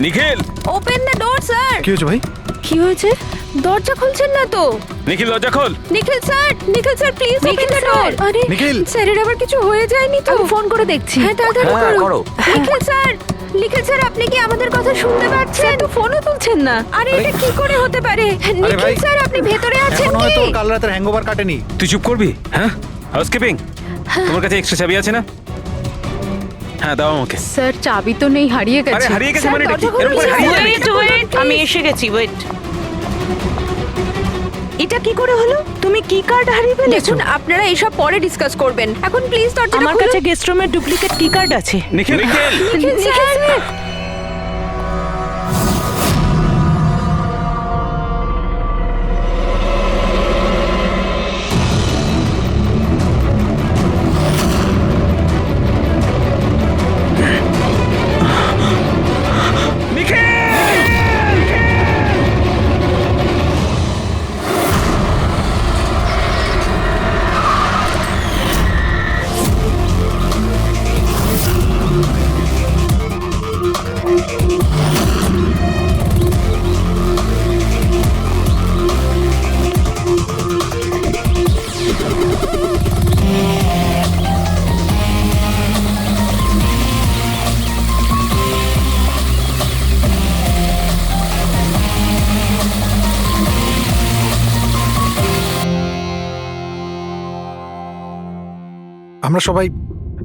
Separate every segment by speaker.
Speaker 1: Nikhil,
Speaker 2: open the door sir.
Speaker 3: কি হয়েছে ভাই?
Speaker 2: কি হয়েছে? দরজা খুলছেন না তো?
Speaker 1: নিখিল দরজা খোল।
Speaker 2: Nikhil sir please open the door. আরে
Speaker 3: নিখিল!
Speaker 2: স্যারের আবার কিছু হয়ে যায়নি তো? আমি ফোন করে দেখছি। হ্যাঁ তাড়াতাড়ি করো। নিখিল স্যার আপনি কি আমাদের কথা শুনতে পাচ্ছেন? তো ফোনও তুলছেন না। আরে এটা কি করে হতে পারে? নিখিল
Speaker 3: ভাই,
Speaker 2: স্যার আপনি ভেতরে আছেন
Speaker 3: এখনো
Speaker 2: কি?
Speaker 3: হয়তো কাল রাতের হ্যাংওভার কাটেনি।
Speaker 1: তুই চুপ করবি? হ্যাঁ, হাউসকিপিং, তোমার কাছে এক্সট্রা চাবি আছে না? হ্যাঁ দাও আমাকে।
Speaker 2: স্যার চাবি তো নেই, হারিয়ে
Speaker 1: আরে
Speaker 2: গেছে।
Speaker 1: হারিয়ে গেছে
Speaker 2: স্যার,
Speaker 1: মানে এটা কি?
Speaker 2: দরজা
Speaker 1: এরকম করে
Speaker 2: খুলুন,
Speaker 1: হারিয়ে
Speaker 2: স্যার।
Speaker 1: যাবে?
Speaker 4: ওয়েট আমি এসে গেছি। ওয়েট, এটা কি করে হলো? তুমি কি কার্ড হারিয়ে ফেলেছো?
Speaker 2: দেখুন আপনারা এইসব পরে ডিসকাস করবেন, এখন প্লিজ দরজাটা
Speaker 4: আমার
Speaker 2: খুলুন।
Speaker 4: কাছে গেস্ট রুমের ডুপ্লিকেট কি কার্ড আছে।
Speaker 1: নিখিল,
Speaker 2: নিখিল স্যার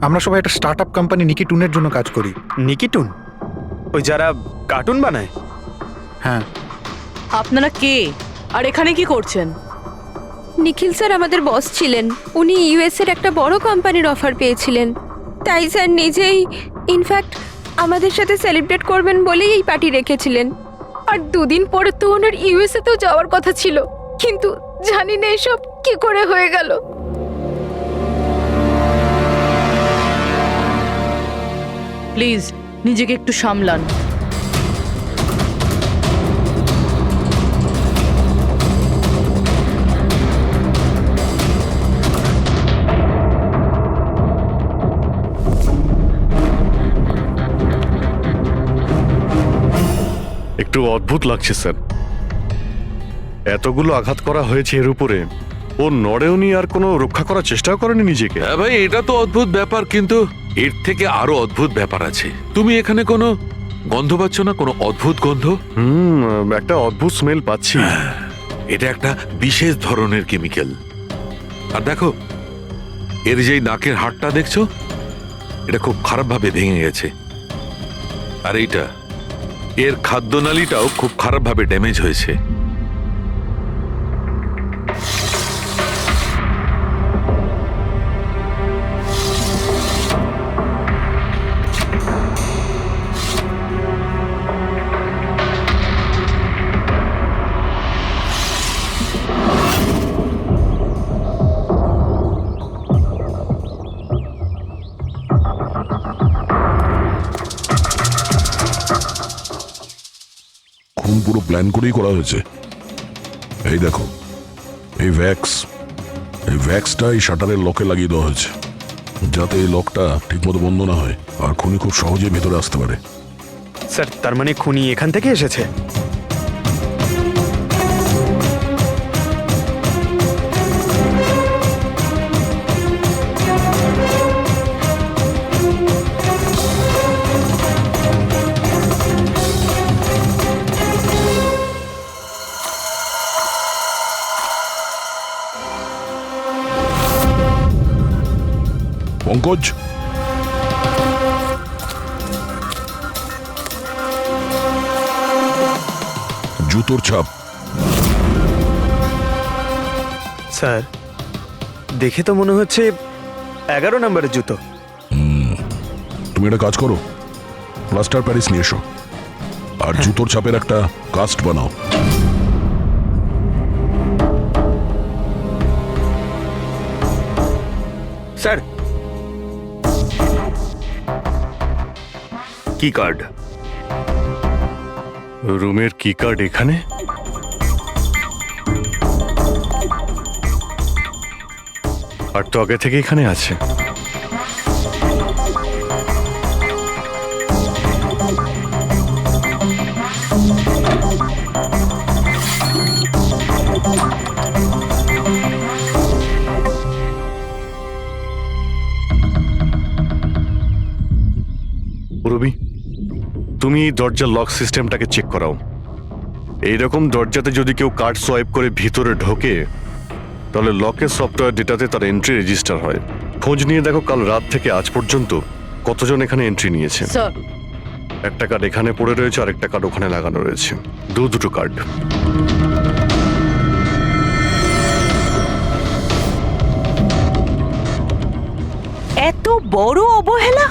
Speaker 3: আমরা সবাই একটা স্টার্টআপ কোম্পানি নিকি টুনের জন্য কাজ করি।
Speaker 5: নিকিটুন, ওই যারা কার্টুন বানায়?
Speaker 3: হ্যাঁ,
Speaker 4: আপনারা কে আর এখানে কি করছেন?
Speaker 2: নিখিল স্যার আমাদের বস ছিলেন। উনি ইউএস এর একটা বড় কোম্পানির অফার পেয়েছিলেন, তাই স্যার নিজেই ইনফ্যাক্ট আমাদের সাথে সেলিব্রেট করবেন বলেই এই পার্টি রেখেছিলেন। আর দুদিন পরে তো ওনার ইউএসএ তেও যাওয়ার কথা ছিল, কিন্তু জানি না এসব কি করে হয়ে গেল।
Speaker 4: প্লিজ নিজেকে একটু সামলান।
Speaker 6: একটু অদ্ভুত লাগছে স্যার, এতগুলো আঘাত করা হয়েছে এর উপরে, ও নড়েওনি আর কোনো রক্ষা করার চেষ্টাও করেনি নিজেকে।
Speaker 7: হ্যাঁ ভাই, এটা তো অদ্ভুত ব্যাপার, কিন্তু এর থেকে আরো অদ্ভুত ব্যাপার আছে। তুমি এখানে কোনো গন্ধ পাচ্ছ না? কোনো অদ্ভুত গন্ধ?
Speaker 6: একটা অদ্ভুত স্মেল পাচ্ছি।
Speaker 7: এটা একটা বিশেষ ধরনের কেমিক্যাল। আর দেখো, এর যেই নাকের হাড়টা দেখছো, এটা খুব খারাপভাবে ভেঙে গেছে। আর এইটা, এর খাদ্যনালীটাও খুব খারাপভাবে ড্যামেজ হয়েছে।
Speaker 8: খুন পুরো প্ল্যান করেই করা হয়েছে। এই দেখো, এই ভ্যাক্সটা এই শাটারের লকে লাগিয়ে দেওয়া হয়েছে, যাতে এই লকটা ঠিকমতো বন্ধ না হয় আর খুনি খুব সহজে ভেতরে আসতে পারে।
Speaker 5: স্যার, তার মানে খুনি এখান থেকে এসেছে?
Speaker 8: পঙ্কজ, জুতোর ছাপ।
Speaker 5: স্যার, দেখে তো মনে হচ্ছে 11 নম্বরের জুতো।
Speaker 8: তুমি একটা কাজ করো, প্লাস্টার প্যারিস নিয়ে এসো আর জুতোর ছাপের একটা কাস্ট বানাও।
Speaker 5: স্যার, কি কার্ড?
Speaker 6: রুমের কি কার্ড এখানে? আর তো আগে থেকে এখানে আছে। রবি, তুমি দরজার লক সিস্টেমটাকে চেক করাও। এইরকম দরজাতে যদি কেউ কার্ড সোয়াইপ করে ভিতরে ঢোকে তাহলে লকের সফটওয়্যার ডেটাতে তার এন্ট্রি রেজিস্টার হয়। খোঁজ নিয়ে দেখো কাল রাত থেকে আজ পর্যন্ত কতজন এখানে এন্ট্রি নিয়েছে।
Speaker 4: স্যার
Speaker 6: একটা কার্ড এখানে পড়ে রয়েছে আর একটা কার্ড ওখানে লাগানো রয়েছে, দুটো কার্ড।
Speaker 9: এত বড় অবহেলা!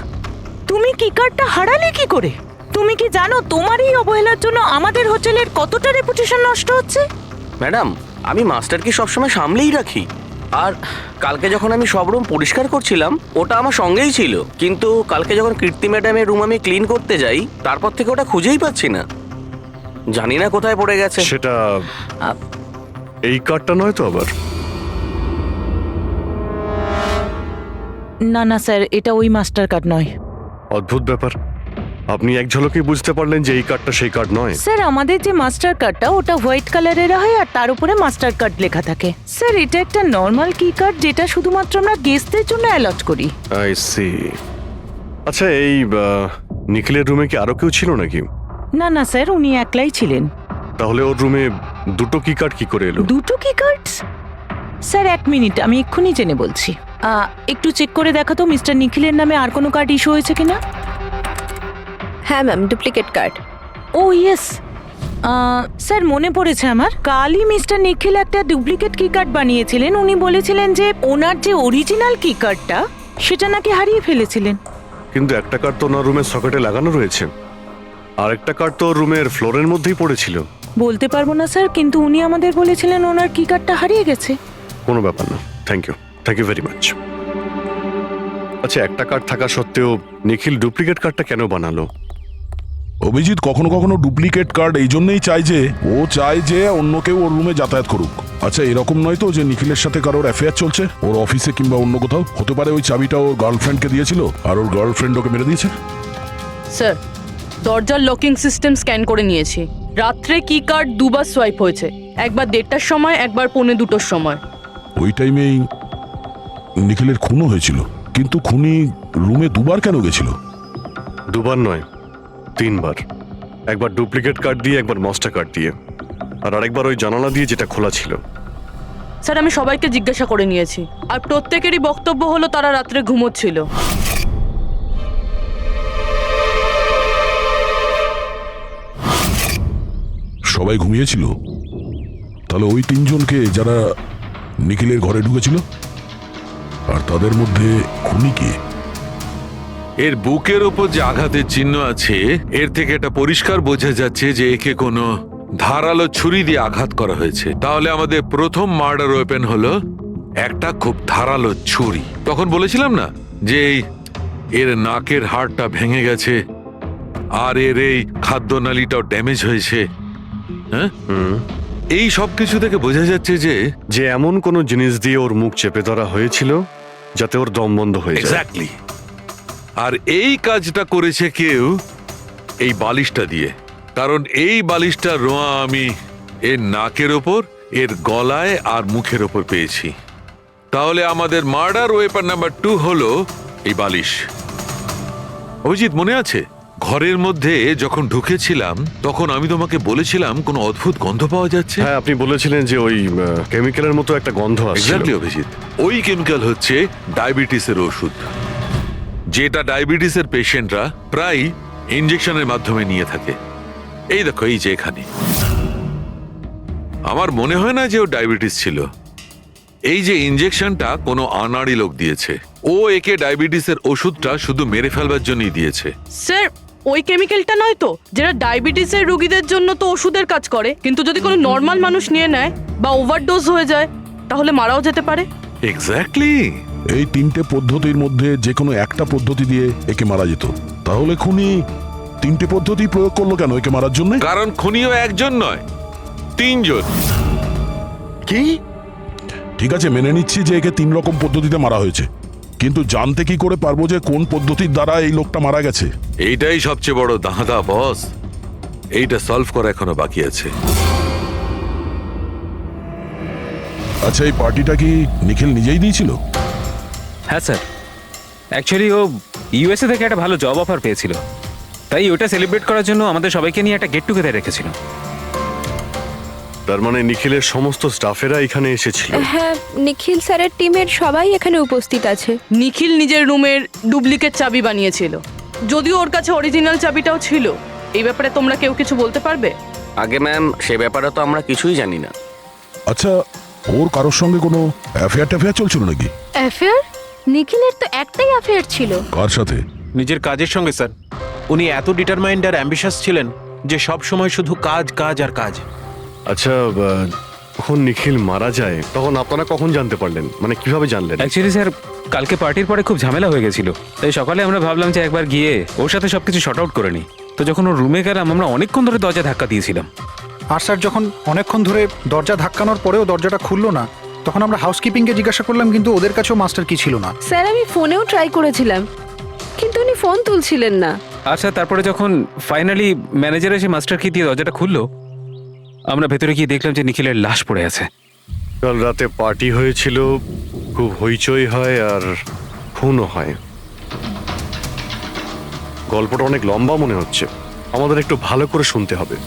Speaker 9: তুমি কি কার্ডটা হারালে কি করে? তুমি কি জানো তোমার এই অবহেলার জন্য আমাদের হোটেলের কতটা রেপুটেশন নষ্ট হচ্ছে?
Speaker 5: ম্যাডাম, আমি মাস্টারকে সবসময় সামলেই রাখি। আর কালকে যখন আমি সব রুম পরিষ্কার করছিলাম ওটা আমার সঙ্গেই ছিল, কিন্তু কালকে যখন কীর্তি ম্যাডামের রুম আমি ক্লিন করতে যাই তারপর থেকে ওটা খুঁজেই পাচ্ছি না, জানি না কোথায় পড়ে গেছে।
Speaker 6: সেটা এই কার্ডটা নয় তো আবার?
Speaker 9: না না স্যার, এটা ওই মাস্টার কার্ড নয়।
Speaker 6: অদ্ভুত ব্যাপার, আপনি এক ঝলকেই বুঝতে পারলেন যে এই কার্ডটা সেই কার্ড নয়।
Speaker 9: স্যার, আমাদের যে মাস্টার কার্ডটা ওটা হোয়াইট কালারের হয় আর তার উপরে মাস্টার কার্ড লেখা থাকে। স্যার, এটা একটা নর্মাল কি কার্ড যেটা শুধুমাত্র আমরা গেস্টদের জন্য অ্যালট করি।
Speaker 6: I see. আচ্ছা, এই নিখিলের রুমে কি আরো কেউ ছিল নাকি?
Speaker 9: না না স্যার, উনি একলাই ছিলেন।
Speaker 6: তাহলে ওর রুমে দুটো কি কার্ড কি করে এলো?
Speaker 9: দুটো কি কার্ডস? স্যার, 1 মিনিট, আমি এক্ষুনি জেনে বলছি। একটু চেক করে দেখো তো মিস্টার নিখিলের নামে আর কোনো কার্ড ইস্যু হয়েছে কিনা।
Speaker 2: হ্যাঁ ম্যাম, ডুপ্লিকেট কার্ড।
Speaker 9: ও ইয়েস, স্যার মনে পড়েছে আমার। কালই মিস্টার নিখিল একটা ডুপ্লিকেট কি কার্ড বানিয়েছিলেন। উনি বলেছিলেন যে ওনার যে অরিজিনাল কি কার্ডটা সেটা নাকি হারিয়ে ফেলেছিলেন।
Speaker 6: কিন্তু একটা কার্ড তো ওনার রুমের সকেটে লাগানো রয়েছে, আর একটা কার্ড তো রুমের ফ্লোরের মধ্যেই পড়েছিল।
Speaker 9: বলতে পারবো না স্যার, কিন্তু উনি আমাদের বলেছিলেন ওনার কি কার্ডটা হারিয়ে গেছে।
Speaker 6: কোনো ব্যাপার না, থ্যাংক ইউ ভেরি মাচ। আচ্ছা, একটা কার্ড থাকা সত্ত্বেও নিখিল ডুপ্লিকেট কার্ডটা কেন বানালো?
Speaker 8: অভিজিৎ কখনো কখনো ডুপ্লিকেট কার্ড এই জন্যই চায় যে ও চায় যে অন্য কেউ ওর রুমে যাতায়াত করুক। আচ্ছা, এরকম নয় তো যে নিখিলের সাথে কারোর অ্যাফেয়ার চলছে ওর অফিসে কিংবা অন্য কোথাও? হতে পারে ওই চাবিটা ওর গার্লফ্রেন্ডকে দিয়েছিল আর ওর গার্লফ্রেন্ড ওকে মেরে দিয়েছে।
Speaker 4: স্যার, দরজার লকিং সিস্টেম স্ক্যান করে নিয়েছি। রাত্রে কি কার্ড দুবার সোয়াইপ হয়েছে, একবার 1:30টার সময়, একবার 1:45টার সময়।
Speaker 8: ওই টাইমেই নিখিলের খুনও হয়েছিল, কিন্তু খুনি রুমে দুবার কেন গেছিল?
Speaker 6: দুবার নয়, 3 বার। একবার ডুপ্লিকেট কার্ড দিয়ে, একবার মাস্টার কার্ড দিয়ে, আর আরেকবার ওই জানালা দিয়ে যেটা খোলা ছিল।
Speaker 4: স্যার, আমি সবাইকে জিজ্ঞাসা করে নিয়েছি, আর প্রত্যেকেরই বক্তব্য হলো তারা রাত্রে ঘুমোচ্ছিল।
Speaker 8: সবাই ঘুমিয়েছিল? তাহলে ওই 3 জনকে যারা নিখিলের ঘরে ঢুকেছিল, আর তাদের মধ্যে খুনি কে?
Speaker 7: এর বুকের ওপর যে আঘাতের চিহ্ন আছে এর থেকে এটা পরিষ্কার বোঝা যাচ্ছে যে একে কোনো ধারালো ছুরি দিয়ে আঘাত করা হয়েছে। তাহলে আমাদের প্রথম মার্ডার ওয়েপেন হলো একটা খুব ধারালো ছুরি। তখন বলেছিলাম না যে এর নাকের হাড়টা ভেঙে গেছে আর এর এই খাদ্যনালীটাও ড্যামেজ হয়েছে। হ্যাঁ, এই সব কিছু থেকে বোঝা যাচ্ছে যে
Speaker 6: এমন কোনো জিনিস দিয়ে ওর মুখ চেপে ধরা হয়েছিল যাতে ওর দম বন্ধ হয়ে যায়।
Speaker 7: এক্স্যাক্টলি। আর এই কাজটা করেছে কেউ এই বালিশটা দিয়ে, কারণ এই বালিশটা রোয়া আমি এর নাকের ওপর, এর গলায় আর মুখের ওপর পেয়েছি। তাহলে আমাদের মার্ডার ওয়েপন নাম্বার 2 হলো এই বালিশ। অভিজিৎ, মনে আছে ঘরের মধ্যে যখন ঢুকেছিলাম তখন আমি তোমাকে বলেছিলাম কোনো অদ্ভুত গন্ধ পাওয়া যাচ্ছে?
Speaker 6: হ্যাঁ, আপনি বলেছিলেন যে ওই কেমিক্যালের মতো একটা গন্ধ আসছে।
Speaker 7: এক্স্যাক্টলি অভিজিৎ, ওই কেমিক্যাল হচ্ছে ডায়াবেটিসের ওষুধ, যেটা ডায়াবেটিসের পেশেন্টরা প্রায় ইনজেকশনের মাধ্যমে নিয়ে থাকে। এই দেখো, এই যে এখানে। আমার মনে হয় না যে ও ডায়াবেটিস ছিল। এই যে ইনজেকশনটা কোনো আনাড়ি লোক দিয়েছে, ও একে ডায়াবেটিসের ওষুধটা শুধু মেরে ফেলবার জন্যই দিয়েছে।
Speaker 4: স্যার, ওই কেমিক্যালটা নয় তো যেটা ডায়াবেটিসের রোগীদের জন্য তো ওষুধের কাজ করে, কিন্তু যদি কোনো নর্মাল মানুষ নিয়ে নেয় বা ওভারডোজ হয়ে যায় তাহলে মারাও যেতে পারে।
Speaker 7: এক্স্যাক্টলি।
Speaker 8: এই 3টে পদ্ধতির মধ্যে যে কোনো একটা পদ্ধতি দিয়ে একে মারা যেত। তাহলে খুনি 3টে পদ্ধতি প্রয়োগ করলো কেন একে মারার জন্য?
Speaker 7: কারণ খুনিও একজন নয়, 3 জন।
Speaker 8: কি? ঠিক আছে, মেনে নিচ্ছি যে একে 3 রকম পদ্ধতিতে মারা হয়েছে, কিন্তু জানতে কি করে পারবো যে কোন পদ্ধতির দ্বারা এই লোকটা মারা গেছে?
Speaker 7: এইটাই সবচেয়ে বড় দাঁদা বস, এইটা সলভ করা এখনো বাকি আছে।
Speaker 8: আচ্ছা, এই পার্টিটা কি নিখিল নিজেই দিয়েছিল?
Speaker 1: হ্যাঁ স্যার, অ্যাকচুয়ালি ও ইউএসএ থেকে একটা ভালো জব অফার পেয়েছিল, তাই ওটা সেলিব্রেট করার জন্য আমাদের সবাইকে নিয়ে একটা গেট টুগেদার রেখেছিল।
Speaker 6: তার মানে নিখিলের সমস্ত স্টাফেরা এখানে এসেছিল।
Speaker 2: হ্যাঁ, নিখিল স্যারের টিমের সবাই এখানে উপস্থিত আছে।
Speaker 4: নিখিল নিজের রুমের ডুপ্লিকেট চাবি বানিয়েছিল, যদিও ওর কাছে অরিজিনাল চাবিটাও ছিল। এই ব্যাপারে তোমরা কেউ কিছু বলতে পারবে?
Speaker 5: আগে ম্যাম, সে ব্যাপারে তো আমরা কিছুই জানি না।
Speaker 8: আচ্ছা, ওর কারোর সঙ্গে কোনো অ্যাফেয়ার চলছিল নাকি?
Speaker 2: অ্যাফেয়ার? নিখিলের তো একটাই অ্যাফেয়ার ছিল।
Speaker 8: কার সাথে?
Speaker 10: নিজের কাজের সঙ্গে স্যার। উনি এত ডিটারমাইন্ড আর অ্যাম্বিশাস ছিলেন যে সব সময় শুধু কাজ কাজ আর কাজ।
Speaker 6: আচ্ছা, যখন নিখিল মারা যায় তখন আপনারা কখন জানতে পারলেন, মানে কিভাবে জানলেন?
Speaker 1: অ্যাকচুয়ালি স্যার, কালকে পার্টির পরে খুব ঝামেলা হয়ে গেছিল, তাই সকালে আমরা ভাবলাম যে একবার গিয়ে ওর সাথে সবকিছু শর্ট আউট করে নিই। তো যখন ওর রুমে গেলাম, আমরা অনেকক্ষণ ধরে দরজা ধাক্কা দিয়েছিলাম।
Speaker 3: আর স্যার, যখন অনেকক্ষণ ধরে দরজা ধাক্কানোর পরেও দরজাটা খুললো না, তখন আমরা হাউসকিপিংকে জিজ্ঞাসা করলাম, কিন্তু ওদের কাছেও মাস্টার কি ছিল না।
Speaker 2: স্যার, আমি ফোনেও ট্রাই করেছিলাম, কিন্তু উনি ফোন তুলছিলেন না।
Speaker 1: আচ্ছা, তারপরে যখন ফাইনালি ম্যানেজার এসে মাস্টার কি দিয়ে দরজাটা খুললো, আমরা ভেতরে গিয়ে দেখলাম যে নিখিলের লাশ পড়ে আছে।
Speaker 6: কাল রাতে পার্টি হয়েছিল, খুব হইচই হয় আর খুনও হয়। গল্পটা অনেক লম্বা মনে হচ্ছে, আমাদের একটু ভালো করে শুনতে হবে।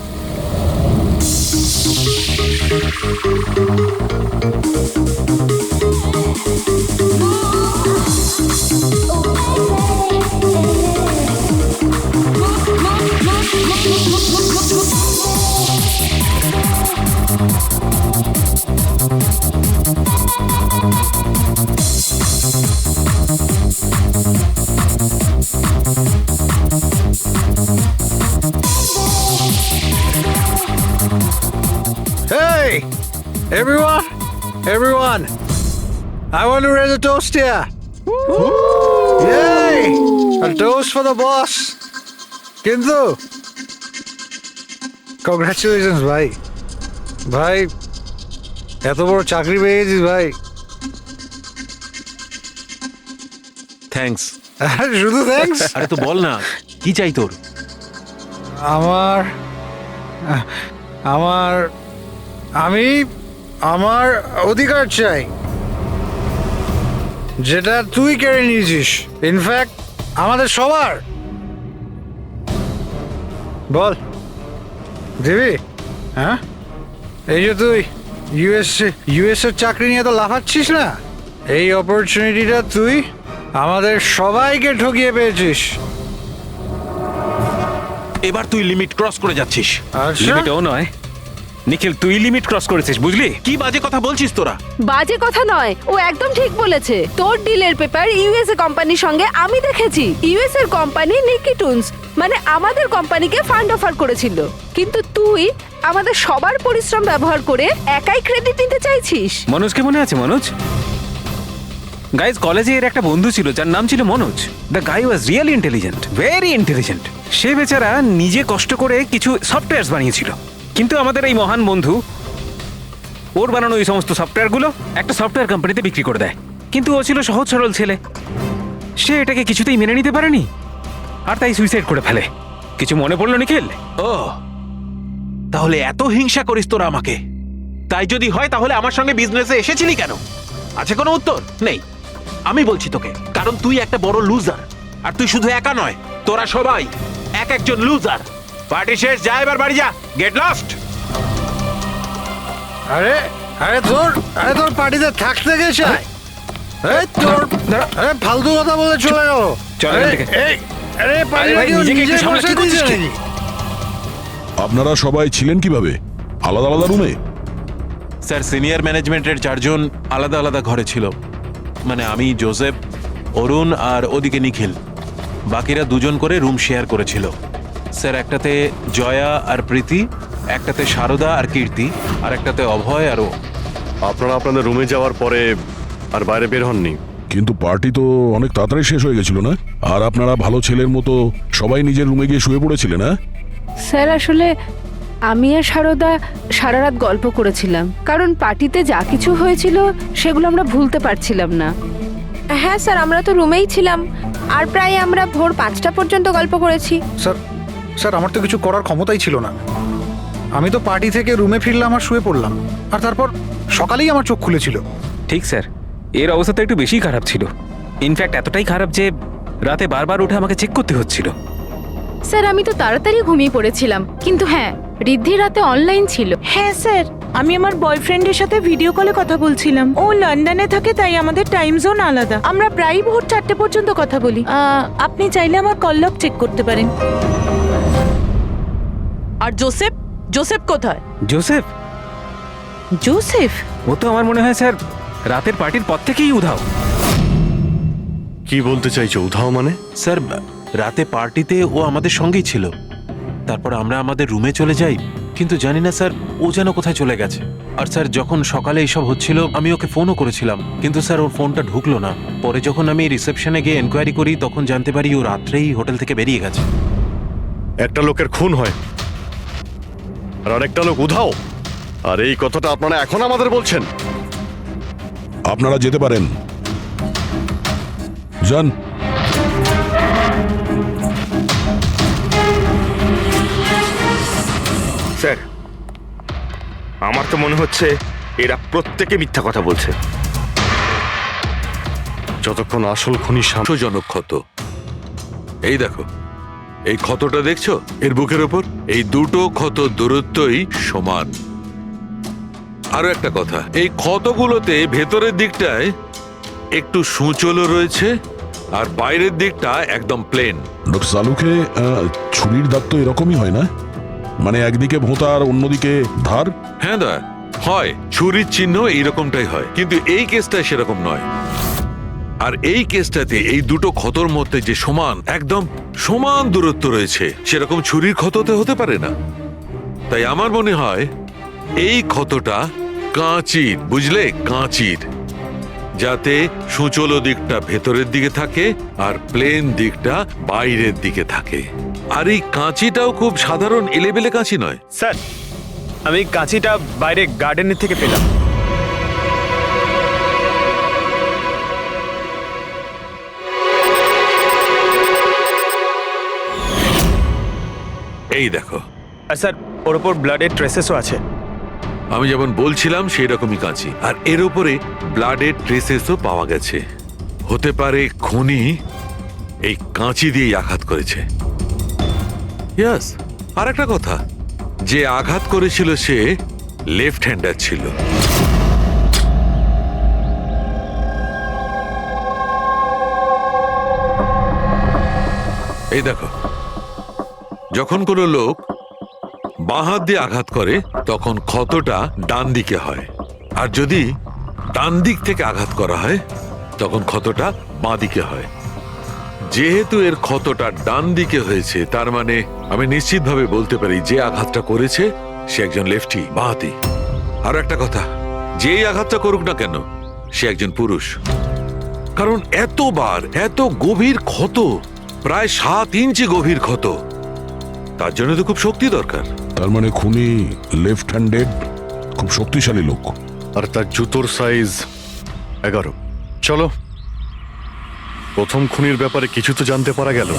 Speaker 3: Hey, everyone, I want to raise a toast here. Yay! A toast for the boss. কিন্তু কংগ্রাচুলেশনস ভাই, ভাই এত বড় চাকরি পেয়ে গেছিস ভাই।
Speaker 10: থ্যাঙ্কস।
Speaker 3: শুধু থ্যাঙ্কস?
Speaker 10: আরে তো বল না, কি চাই তোর?
Speaker 3: আমার আমার আমি আমার অধিকার চাই, যেটা তুই কেড়ে নিয়েছিস, ইনফ্যাক্ট আমাদের সবার। বল দিবি? হ্যাঁ, এই যে তুই ইউএসএর চাকরি নিয়ে তো লাফাচ্ছিস না, এই অপরচুনিটিটা তুই আমাদের সবাইকে ঠকিয়ে পেয়েছিস।
Speaker 10: এবার তুই লিমিট ক্রস করে যাচ্ছিস।
Speaker 3: আচ্ছা,
Speaker 1: লিমিটও নয় নিখিল, তুই লিমিট ক্রস করেছিস, বুঝলি?
Speaker 10: কি বাজে কথা বলছিস তোরা?
Speaker 2: বাজে কথা নয়, ও একদম ঠিক বলেছে। তোর ডিলের পেপার ইউএসএ কোম্পানির সঙ্গে আমি দেখেছি। ইউএস এর কোম্পানি নিকি টুনস মানে আমাদের কোম্পানিকে ফান্ড অফার করেছিল, কিন্তু তুই আমাদের সবার পরিশ্রম ব্যবহার করে একাই ক্রেডিট নিতে চাইছিস।
Speaker 1: মনোজকে মনে আছে? মনোজ গাইজ, কলেজে এর একটা বন্ধু ছিল যার নাম ছিল Manoj. The guy was really intelligent, very intelligent. সে বেচারা নিজে কষ্ট করে কিছু সফটওয়্যার বানিয়েছিল, কিন্তু আমাদের এই মহান বন্ধু ওর বানানো ওই সমস্ত সফটওয়্যারগুলো একটা সফটওয়্যার কোম্পানিতে বিক্রি করে দেয়। কিন্তু ও ছিল সহজ সরল ছেলে, সে এটাকে কিছুতেই মেনে নিতে পারেনি, আর তাই সুইসাইড করে ফেলে। কিছু মনে পড়লো নিখিল?
Speaker 10: ও, তাহলে এত হিংসা করিস তোরা আমাকে? তাই যদি হয় তাহলে আমার সঙ্গে বিজনেসে এসেছিলি কেন? আছে কোনো উত্তর নেই? আমি বলছি তোকে, কারণ তুই একটা বড় লুজার। আর তুই শুধু একা নয়, তোরা সবাই এক একজন লুজার। পার্টি শেষ, যা এবার বাড়ি যা, গেট লস্ট।
Speaker 3: আরে আরে তোর পার্টিতে থাকতে গেছে, আরে ফালতু কথা বলে চলে গেল।
Speaker 1: চল এখান থেকে।
Speaker 3: আরে
Speaker 1: ভাই, নিজেকে একটু সামলা, কি করছিস কি?
Speaker 8: আপনারা সবাই ছিলেন কিভাবে আলাদা আলাদা রুমে?
Speaker 10: স্যার, সিনিয়র ম্যানেজমেন্টের 4 জন আলাদা আলাদা ঘরে ছিল, মানে আমি, জোসেফ, অরুণ আর ওদিকে নিখিল। বাকিরা 2 জন করে রুম শেয়ার করেছিল। স্যার, একটাতে জয়া আর প্রীতি, একটাতে সারদা আর কীর্তি, আর একটাতে অভয় আর ও।
Speaker 6: আপনারা আপনাদের রুমে যাওয়ার পরে আর বাইরে বের হননি?
Speaker 8: কিন্তু পার্টি তো অনেক তাড়াতাড়ি শেষ হয়ে গেছিল না? আর আপনারা ভালো ছেলের মতো সবাই নিজের রুমে গিয়ে শুয়ে পড়েছিলেন, না?
Speaker 2: স্যার, আসলে আমি আর সারদা সারা রাত গল্প করেছিলাম, কারণ পার্টিতে যা কিছু হয়েছিল সেগুলো আমরা ভুলতে পারছিলাম না। হ্যাঁ স্যার, আমরা তো রুমেই ছিলাম, আর প্রায় আমরা ভোর 5টা পর্যন্ত গল্প করেছি।
Speaker 3: স্যার, আমার তো কিছু করার ক্ষমতাই ছিল না। আমি তো পার্টি থেকে রুমে ফিরলাম আর শুয়ে পড়লাম, আর তারপর সকালেই আমার চোখ খুলেছিল।
Speaker 1: ঠিক স্যার, এর অবস্থা তো একটু বেশি খারাপ ছিল। ইনফ্যাক্ট এতটাই খারাপ যে রাতে বারবার উঠে আমাকে চেক করতে হচ্ছিল।
Speaker 11: স্যার আমি তো তাড়াতাড়ি ঘুমিয়ে পড়েছিলাম, কিন্তু হ্যাঁ ঋদ্ধি রাতে অনলাইন ছিল।
Speaker 9: হ্যাঁ স্যার, আমি আমার বয়ফ্রেন্ডের সাথে ভিডিও কলে কথা বলছিলাম। ও লন্ডনে থাকে, তাই আমাদের টাইম জোন আলাদা। আমরা প্রায় ভোর 4টে পর্যন্ত কথা বলি। আপনি চাইলে আমার কল লগ চেক করতে পারেন।
Speaker 4: আর জোসেফ জোসেফ কোথায়?
Speaker 1: জোসেফ?
Speaker 9: জোসেফ?
Speaker 1: ও তো আমার মনে হয় স্যার রাতের পার্টির পর থেকেই উধাও।
Speaker 6: কি বলতে চাইছো উধাও মানে?
Speaker 10: স্যার রাতে পার্টিতে ও আমাদের সঙ্গেই ছিল, তারপর আমরা আমাদের রুমে চলে যাই, কিন্তু জানি না স্যার ও যেন কোথায় চলে গেছে। আর স্যার যখন সকালে এইসব হচ্ছিল আমি ওকে ফোনও করেছিলাম, কিন্তু স্যার ওর ফোনটা ঢুকলো না। পরে যখন আমি রিসেপশনে গিয়ে এনকোয়ারি করি তখন জানতে পারি ও রাত্রেই হোটেল থেকে বেরিয়ে গেছে।
Speaker 6: একটা লোকের খুন হয় আর আরেকটা লোক উধাও, আর এই কথাটা আপনারা এখন আমাদের বলছেন?
Speaker 8: আপনারা যেতে পারেন, যান।
Speaker 12: স্যার আমার তো মনে হচ্ছে এরা প্রত্যেকে মিথ্যা কথা বলছে।
Speaker 6: যতক্ষণ আসল খুনি
Speaker 7: জনক ক্ষত। এই দেখো, এই ক্ষতটা দেখছো এর বুকের ওপর? এই দুটো ক্ষত দূরত্বই সমান। আরো একটা কথা, এই ক্ষতগুলোতে ভেতরের দিকটায় একটু সূচলও রয়েছে আর বাইরের দিকটা একদম প্লেন।
Speaker 8: ডক্টর সালুকে ছুরির দাগ তো এরকমই হয় না? মানে একদিকে ভোঁতা আর অন্যদিকে ধার?
Speaker 7: হ্যাঁ দা, হয়, ছুরির চিহ্ন এইরকমটাই হয়, কিন্তু এই কেসটা সেরকম নয়। আর এই কেসটাতে এই দুটো ক্ষতর মধ্যে যে সমান, একদম সমান দূরত্ব রয়েছে, সেরকম ছুরির ক্ষততে হতে পারে না। তাই আমার মনে হয় এই ক্ষতটা কাঁচির, বুঝলে, কাঁচির, যাতে সূচলো দিকটা ভেতরের দিকে থাকে আর প্লেন দিকটা বাইরের দিকে থাকে। আর এই কাঁচিটাও খুব সাধারণ এলেবেলে কাঁচি নয়।
Speaker 12: স্যার আমি কাঁচিটা বাইরে গার্ডেনের থেকে পেলাম।
Speaker 7: এই দেখো।
Speaker 12: আর স্যার ওর ওপর ব্লাডের ট্রেসেসও আছে।
Speaker 7: আমি যেমন বলছিলাম সেই রকমই কাঁচি, আর এর উপরে ব্লাডের ট্রেসেসও পাওয়া গেছে। হতে পারে খুনি এই কাঁচি দিয়েই আঘাত করেছে। ইয়াস, আর একটা কথা, যে আঘাত করেছিল সে লেফট হ্যান্ডার ছিল। এই দেখো, যখন কোনো লোক বাঁ হাত দিয়ে আঘাত করে তখন ক্ষতটা ডান দিকে হয়, আর যদি ডান দিক থেকে আঘাত করা হয় তখন ক্ষতটা বাঁ দিকে হয়। যেহেতু এর ক্ষতটা ডান দিকে হয়েছে, তার মানে আমি নিশ্চিতভাবে বলতে পারি যে আঘাতটা করেছে সে একজন লেফটি, বাঁহাতি। আর একটা কথা, যেই আঘাতটা করুক না কেন সে একজন পুরুষ, কারণ এতবার, এত গভীর ক্ষত, প্রায় 7 ইঞ্চি গভীর ক্ষত, তার জন্য তো খুব শক্তি দরকার।
Speaker 8: তার মানে খুনি লেফট হ্যান্ডেড, খুব শক্তিশালী লোক।
Speaker 6: আর তার জুতোর সাইজ 11। চলো, প্রথম খুনির ব্যাপারে কিছু তো জানতে পারা গেল।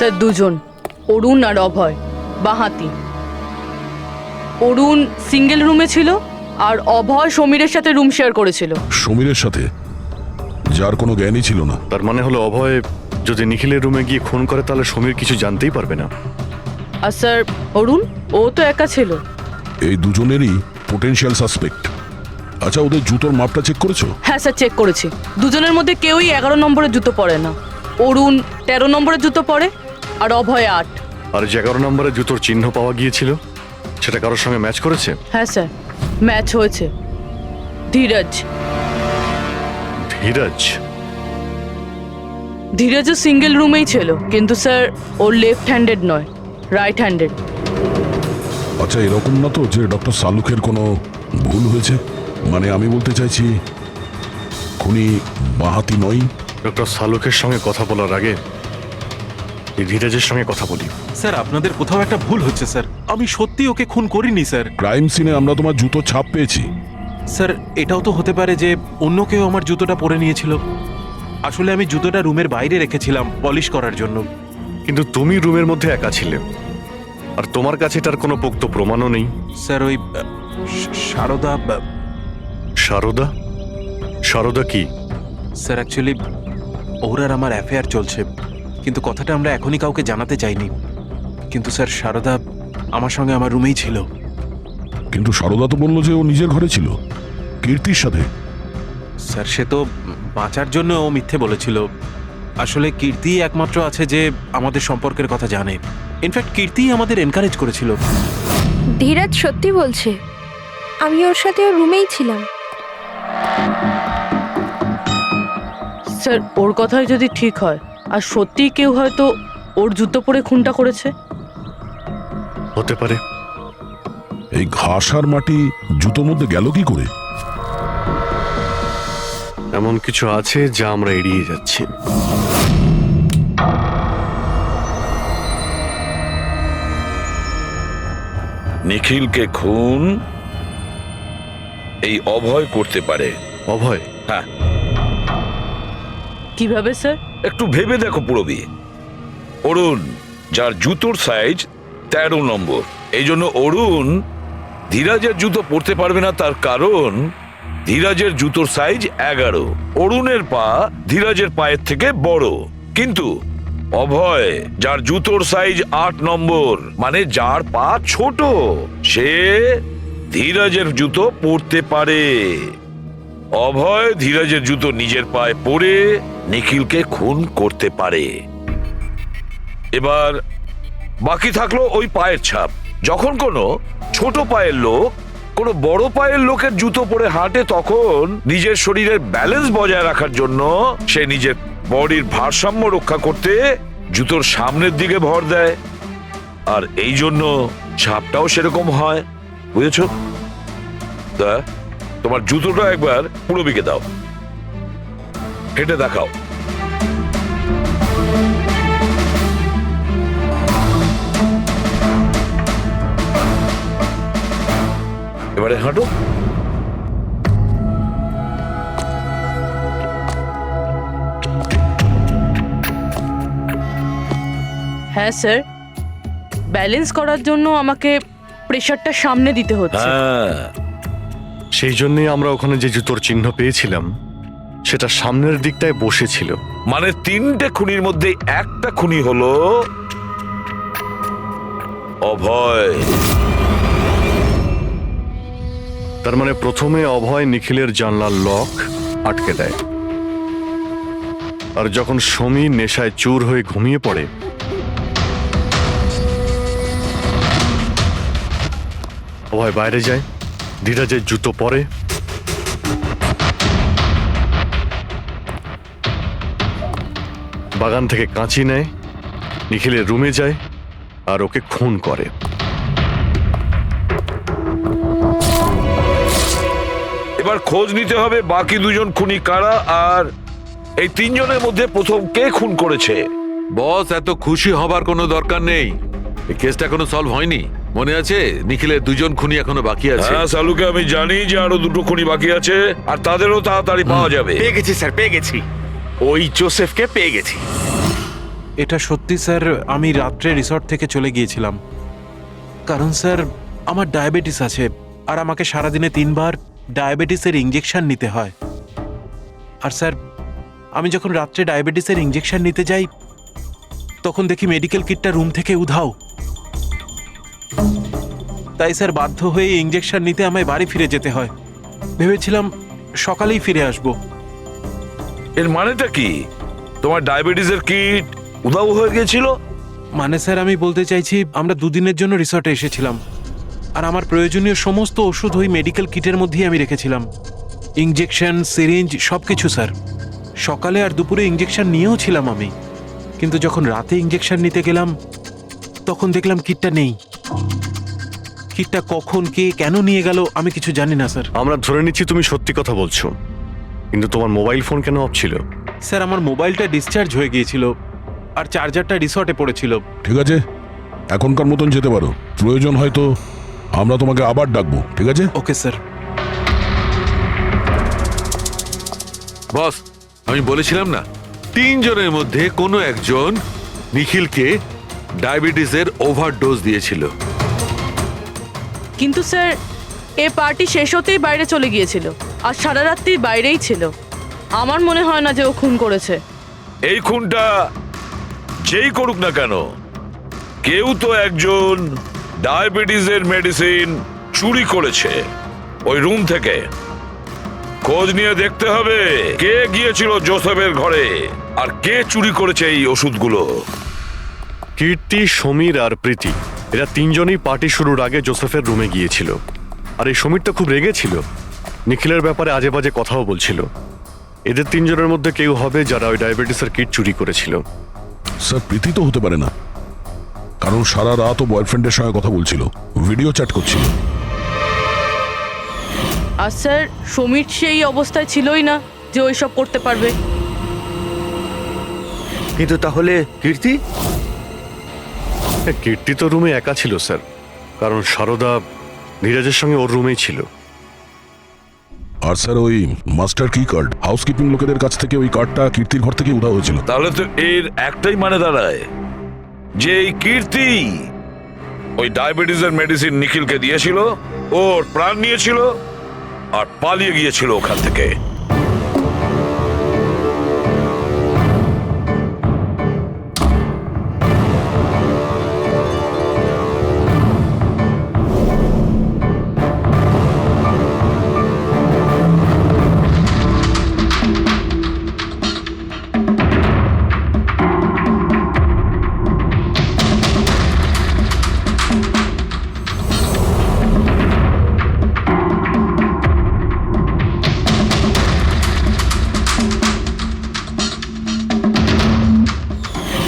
Speaker 4: স্যার দুজন, অরুণ আর অভয়, বাঁহাতি। অরুণ সিঙ্গেল রুমে ছিল আর অভয় সমীরের সাথে রুম শেয়ার করেছিল।
Speaker 8: সমীরের সাথে, যার কোনো জ্ঞানই ছিল না।
Speaker 6: তার মানে হলো অভয় যদি নিখিলের রুমে গিয়ে খুন করে তাহলে সমীর কিছু জানতেই পারবে না।
Speaker 4: আর স্যার অরুণ, ও তো একা ছিল।
Speaker 8: এই দুজনেরই পোটেনশিয়াল সাসপেক্ট। আচ্ছা, ওদের জুতোর মাপটা চেক করেছো?
Speaker 4: হ্যাঁ স্যার, চেক করেছি। দুজনের মধ্যে কেউই 11 নম্বরের জুতো পরে না। অরুণ 13 নম্বরের জুতো পরে আর অভয় 8।
Speaker 6: আর যে 11 নম্বরের জুতোর চিহ্ন পাওয়া গিয়েছিল সেটা কারোর সঙ্গে ম্যাচ করেছে?
Speaker 4: হ্যাঁ স্যার, ম্যাচ হয়েছে। ধীরজ। ধীরজও সিঙ্গেল রুমেই ছিল, কিন্তু স্যার ওর লেফট হ্যান্ডেড নয়, রাইট হ্যান্ডেড।
Speaker 8: আচ্ছা, এরকম না তো যে ডক্টর সালুকের কোনো ভুল হয়েছে? মানে আমি বলতে চাইছি খুনি বাঁহাতি নয়।
Speaker 6: ডক্টর সালুকের সঙ্গে কথা বলার আগে এই ধীরাজের সঙ্গে কথা বলি।
Speaker 10: স্যার, আপনাদের কোথাও একটা ভুল হচ্ছে স্যার। আমি সত্যি ওকে খুন করিনি স্যার।
Speaker 8: ক্রাইম সিনে আমরা তোমার জুতো ছাপ পেয়েছি।
Speaker 10: স্যার, এটাও তো হতে পারে যে অন্য কেউ আমার জুতোটা পরে নিয়েছিল। আসলে আমি জুতোটা রুমের বাইরে রেখেছিলাম পলিশ করার জন্য।
Speaker 6: কিন্তু তুমি রুমের মধ্যে একা ছিলে, আর তোমার কাছে তার কোনো পোক্ত প্রমাণও নেই।
Speaker 10: স্যার, ওই সারদা।
Speaker 6: সারদা? সারদা কি?
Speaker 10: স্যার, অ্যাকচুয়ালি ওর আর আমার অ্যাফেয়ার চলছে, কিন্তু কথাটা আমরা এখনই কাউকে জানাতে চাইনি। কিন্তু স্যার, সারদা আমার সঙ্গে আমার রুমেই ছিল।
Speaker 8: কিন্তু সারদা তো বললো যে ও নিজের ঘরে ছিল কীর্তির সাথে।
Speaker 10: স্যার, সে তো বাঁচার জন্য ও মিথ্যে বলেছিল। আসলে কীর্তি একমাত্র আছে যে আমাদের সম্পর্কের কথা জানে। ইনফ্যাক্ট কীর্তি আমাদের এনকারেজ করেছিল।
Speaker 2: ধীরাজ সত্যি বলছে, আমি ওর সাথে ওর রুমেই ছিলাম।
Speaker 4: স্যার, ওর কথাই যদি ঠিক হয় আর সত্যিই কেউ হয়তো ওর জুতো পরে খুনটা করেছে।
Speaker 6: হতে পারে।
Speaker 8: এই ঘাস আর মাটি জুতোর মধ্যে গেল কি করে?
Speaker 6: এমন কিছু আছে যা আমরা এড়িয়ে যাচ্ছি।
Speaker 13: নিখিলকে খুন এই অভয় করতে পারে।
Speaker 6: অভয়?
Speaker 13: হ্যাঁ।
Speaker 4: কিভাবে স্যার?
Speaker 13: একটু ভেবে দেখো পুরবী। অরুণ, যার জুতোর সাইজ 13 নম্বর, এই জন্য অরুণ ধীরাজের জুতো পরতে পারবে না। তার কারণ ধীরাজের জুতোর সাইজ 11। অরুণের পা ধীরাজের পায়ের থেকে বড়। কিন্তু অভয়, যার জুতোর সাইজ 8 নম্বর, মানে যার পা ছোট, সে ধীরাজের জুতো পরতে পারে। অভয় ধীরাজের জুতো নিজের পায়ে পরে নিখিলকে খুন করতে পারে। এবার বাকি থাকলো ওই পায়ের ছাপ। যখন কোনো ছোট পায়ের লোক কোনো বড় পায়ের লোকের জুতো পরে হাঁটে, তখন নিজের শরীরের ব্যালেন্স বজায় রাখার জন্য সে নিজের বডির ভারসাম্য রক্ষা করতে জুতোর সামনের দিকে ভর দেয়, আর এই জন্য ছাপটাও সেরকম হয়। বুঝেছো? তা তোমার জুতোটা একবার পুরবীকে দাও, হেঁটে দেখাও। এবারে হাঁটো।
Speaker 4: হ্যাঁ স্যার, ব্যালেন্স করার জন্য আমাকে প্রেশারটা সামনে দিতে হচ্ছে।
Speaker 13: হ্যাঁ,
Speaker 6: সেই জন্যই আমরা ওখানে যে জুতোর চিহ্ন পেয়েছিলাম সেটা সামনের দিকটায় বসেছিল।
Speaker 13: মানে 3টে খুনির মধ্যে একটা খুনি হলো অভয়।
Speaker 6: তার মানে প্রথমে অভয় নিখিলের জানলার লক আটকে দেয়, আর যখন সমীর নেশায় চুর হয়ে ঘুমিয়ে পড়ে, অভয় বাইরে যায়, ধীরাজের জুতো পরে, বাগান থেকে কাঁচি নেয়, নিখিলের রুমে যায় আর ওকে খুন করে।
Speaker 13: এবার খোঁজ নিতে হবে বাকি 2 জন খুনি কারা, আর এই 3 জনের মধ্যে প্রথম কে খুন করেছে।
Speaker 7: বস, এত খুশি হবার কোনো দরকার নেই। এই কেসটা এখনো সলভ হয়নি। মনে আছে নিখিলের 2 জন খুনি এখনো বাকি আছে।
Speaker 13: হ্যাঁ সালুকে আমি জানি যে আরো 2টো খুনি বাকি আছে, আর তাদেরও তাড়াতাড়ি পাওয়া যাবে।
Speaker 12: পেয়ে গেছি স্যার, পেয়ে গেছি। ওই জোসেফকে পেয়ে গেছি।
Speaker 10: এটা সত্যি স্যার, আমি রাত্রে রিসর্ট থেকে চলে গিয়েছিলাম, কারণ স্যার আমার ডায়াবেটিস আছে, আর আমাকে সারাদিনে 3 বার ডায়াবেটিসের ইঞ্জেকশন নিতে হয়। আর স্যার, আমি যখন রাত্রে ডায়াবেটিসের ইঞ্জেকশন নিতে যাই, তখন দেখি মেডিকেল কিটটা রুম থেকে উধাও। তাই স্যার বাধ্য হয়ে ইঞ্জেকশন নিতে আমায় বাড়ি ফিরে যেতে হয়। ভেবেছিলাম সকালেই ফিরে আসব।
Speaker 13: এর মানেটা কি? তোমার ডায়াবেটিসের কিট উধাও হয়ে গেছিল?
Speaker 10: মানে স্যার আমি বলতে চাইছি আমরা দুদিনের জন্য রিসর্টে এসেছিলাম, আর আমার প্রয়োজনীয় সমস্ত ওষুধ ওই মেডিকেল কিটের মধ্যেই আমি রেখেছিলাম। ইঞ্জেকশন, সিরিঞ্জ সব কিছু স্যার। সকালে আর দুপুরে ইঞ্জেকশন নিয়েও ছিলাম আমি, কিন্তু যখন রাতে ইঞ্জেকশন নিতে গেলাম তখন দেখলাম কিটটা নেই। কিটটা কখন কে কেন নিয়ে গেল আমি কিছু জানি না স্যার।
Speaker 6: আমরা ধরে নিচ্ছি তুমি সত্যি কথা বলছো, কিন্তু তোমার মোবাইল ফোন কেন অফ ছিল?
Speaker 10: স্যার আমার মোবাইলটা ডিসচার্জ হয়ে গিয়েছিল আর চার্জারটা রিসর্টে পড়েছিল।
Speaker 8: ঠিক আছে, এখনকার মতন যেতে পারো। প্রয়োজন হয়তো আমরা তোমাকে আবার ডাকবো, ঠিক আছে?
Speaker 10: Okay sir.
Speaker 7: বস, আমি বলেছিলাম না, 3 জনের মধ্যে কোনো একজন নিখিলকে ডায়াবেটিসের ওভারডোজ দিয়েছিল।
Speaker 4: কিন্তু স্যার এ পার্টি শেষ হতেই বাইরে চলে গিয়েছিল আর সারা রাত্রি বাইরেই ছিল। আমার মনে হয় না যে ও খুন করেছে।
Speaker 13: এই খুনটা যেই করুক না কেন, কেউ তো একজন ডায়াবেটিসের মেডিসিন চুরি করেছে ওই রুম থেকে। খোঁজ নিয়ে দেখতে হবে কে গিয়েছিল জোসেফের ঘরে আর কে চুরি করেছে এই ওষুধগুলো।
Speaker 6: কীর্তি, সমীর আর প্রীতি এরা 3 জনই পার্টি শুরুর আগে জোসেফের রুমে গিয়েছিল। আর এই সমীরটা খুব রেগেছিল, নিখিলের ব্যাপারে আজে বাজে কথাও বলছিল। এদের 3 জনের মধ্যে কেউ হবে যারা ওই ডায়াবেটিসের কিট চুরি করেছিল।
Speaker 8: স্যার, প্রীতি তো হতে পারে না, কারণ সারা রাত ও বয়ফ্রেন্ডের সঙ্গে কথা বলছিল, ভিডিও চ্যাট করছিল।
Speaker 4: আর স্যার সমীর সেই অবস্থায় ছিলই না যে ওইসব করতে পারবে।
Speaker 12: কিন্তু তাহলে কীর্তি?
Speaker 6: কীর্তি তো রুমে একা ছিল স্যার, কারণ সারদা ধীরাজের সঙ্গে ওর রুমেই ছিল।
Speaker 8: আর স্যার ওই মাস্টার কি কার্ড, হাউসকিপিং লোকেদের কাছ থেকে ওই কার্ডটা কীর্তির ঘর থেকে উধাও হয়েছিল।
Speaker 13: তাহলে তো এর একটাই মানে দাঁড়ায় যে এই কীর্তি ওই ডায়াবেটিসের মেডিসিন নিখিলকে দিয়েছিল, ওর প্রাণ নিয়েছিল আর পালিয়ে গিয়েছিল ওখান থেকে।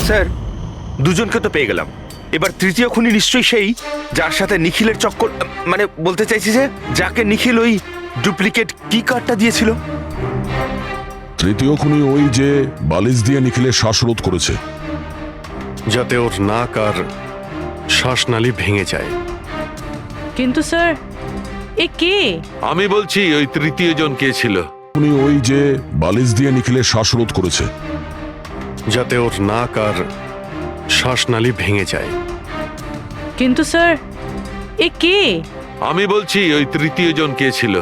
Speaker 12: স্যার, দুজনকে তো পেয়ে গেলাম। এবার তৃতীয় খুনি নিশ্চয়ই সেই যার সাথে নিখিলের চক্কর, মানে বলতে চাইছি যে যাকে নিখিল ওই ডুপ্লিকেট কি কার্ডটা দিয়েছিল।
Speaker 8: তৃতীয় খুনি ওই যে বালিশ দিয়ে নিখিলের শ্বাসরোধ করেছে,
Speaker 6: যাতে ওর নাক আর শ্বাসনালী ভেঙে যায়।
Speaker 4: কিন্তু স্যার এ কে?
Speaker 7: আমি বলছি ওই তৃতীয় জন কে ছিল।
Speaker 8: উনি ওই যে বালিশ দিয়ে নিখিলের শ্বাসরোধ করেছে,
Speaker 6: যাতে ওর নাক আর শ্বাসনালী ভেঙে যায়।
Speaker 4: কিন্তু স্যার এ কে?
Speaker 7: আমি বলছি ওই তৃতীয় জন কে ছিল।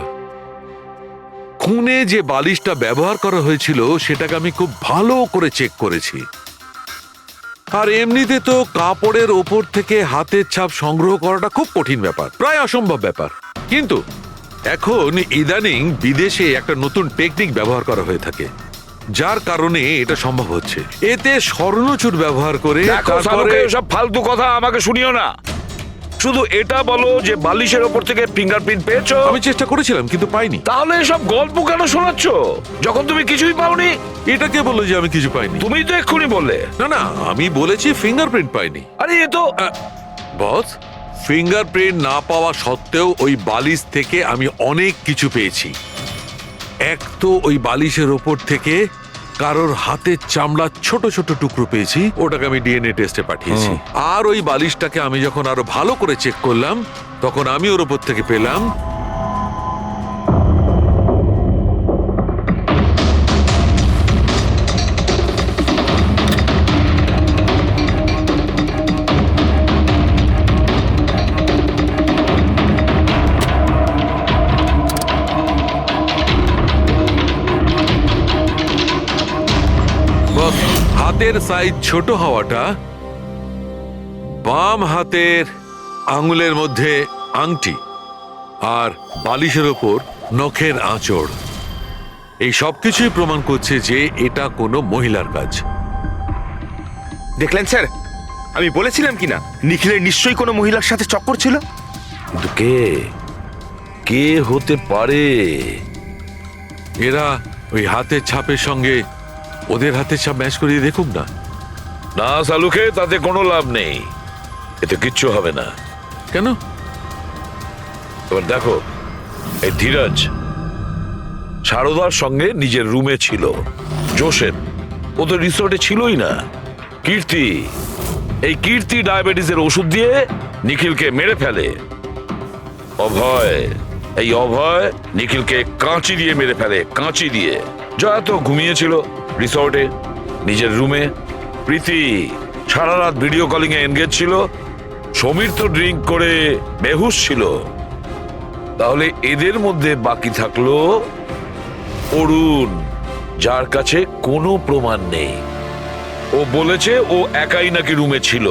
Speaker 7: খুনে যে বালিশটা ব্যবহার করা হয়েছিল সেটাকে আমি খুব ভালো করে চেক করেছি। আর এমনিতে তো কাপড়ের ওপর থেকে হাতের ছাপ সংগ্রহ করাটা খুব কঠিন ব্যাপার, প্রায় অসম্ভব ব্যাপার। কিন্তু এখন ইদানিং বিদেশে একটা নতুন টেকনিক ব্যবহার করা হয়ে থাকে, যার কারণে এটা সম্ভব হচ্ছে। এতে স্বর্ণচুর ব্যবহার করে
Speaker 13: সব ফালতু কথা আমাকে শুনিও না। শুধু এটা বলো যে বালিশের ওপর থেকে ফিঙ্গারপ্রিন্ট পেয়েছো।
Speaker 7: আমি চেষ্টা করেছিলাম কিন্তু পাইনি।
Speaker 13: তাহলে এসব গল্প কেন শোনাচ্ছ যখন তুমি কিছুই পাওনি?
Speaker 7: এটা কে বললো যে আমি কিছু পাইনি?
Speaker 13: তুমি তো এক্ষুনি বললে।
Speaker 7: না না, আমি বলেছি ফিঙ্গারপ্রিন্ট পাইনি।
Speaker 13: আরে এ তো
Speaker 7: বস, ফিঙ্গারপ্রিন্ট না পাওয়া সত্ত্বেও ওই বালিশ থেকে আমি অনেক কিছু পেয়েছি। এক তো ওই বালিশের ওপর থেকে কারোর হাতের চামড়ার ছোট ছোট টুকরো পেয়েছি, ওটাকে আমি ডিএনএ টেস্টে পাঠিয়েছি। আর ওই বালিশটাকে আমি যখন আরো ভালো করে চেক করলাম তখন আমি ওর ওপর থেকে পেলাম হাতের সাইজ ছোট হওয়াটা বাম হাতের আঙুলের মধ্যে আংটি আর বালিশের ওপর নখের আঁচড়, এই সব কিছুই প্রমাণ করছে যে এটা কোনো মহিলার কাজ।
Speaker 12: দেখলেন স্যার, আমি বলেছিলাম কি না নিখিলের নিশ্চয়ই কোনো মহিলার সাথে চক্কর ছিল।
Speaker 13: কিন্তু কে কে হতে পারে?
Speaker 7: এরা ওই হাতের ছাপের সঙ্গে ওদের হাতের ছাপ ম্যাচ করিয়ে দেখুক না।
Speaker 13: না সালুকে, তাতে কোনো লাভ নেই, এতে কিচ্ছু হবে না।
Speaker 7: কেন?
Speaker 13: এবার দেখো, এই ধীরাজ সারদার সঙ্গে নিজের রুমে ছিল, জোসেফ ও তো রিসোর্টে ছিলই না, কীর্তি, এই কীর্তি ডায়াবেটিসের ওষুধ দিয়ে নিখিলকে মেরে ফেলে, অভয়, এই অভয় নিখিলকে কাঁচি দিয়ে মেরে ফেলে, কাঁচি দিয়ে। জয়া তো ঘুমিয়েছিল রিসর্টে নিজের রুমে, প্রীতি সারা রাত ভিডিও কলিং এ এনগেজ ছিল, সমীর তো ড্রিঙ্ক করে বেহুশ ছিল। তাহলে এদের মধ্যে বাকি থাকলো অরুণ, যার কাছে কোনো প্রমাণ নেই। ও বলেছে ও একাই নাকি রুমে ছিল।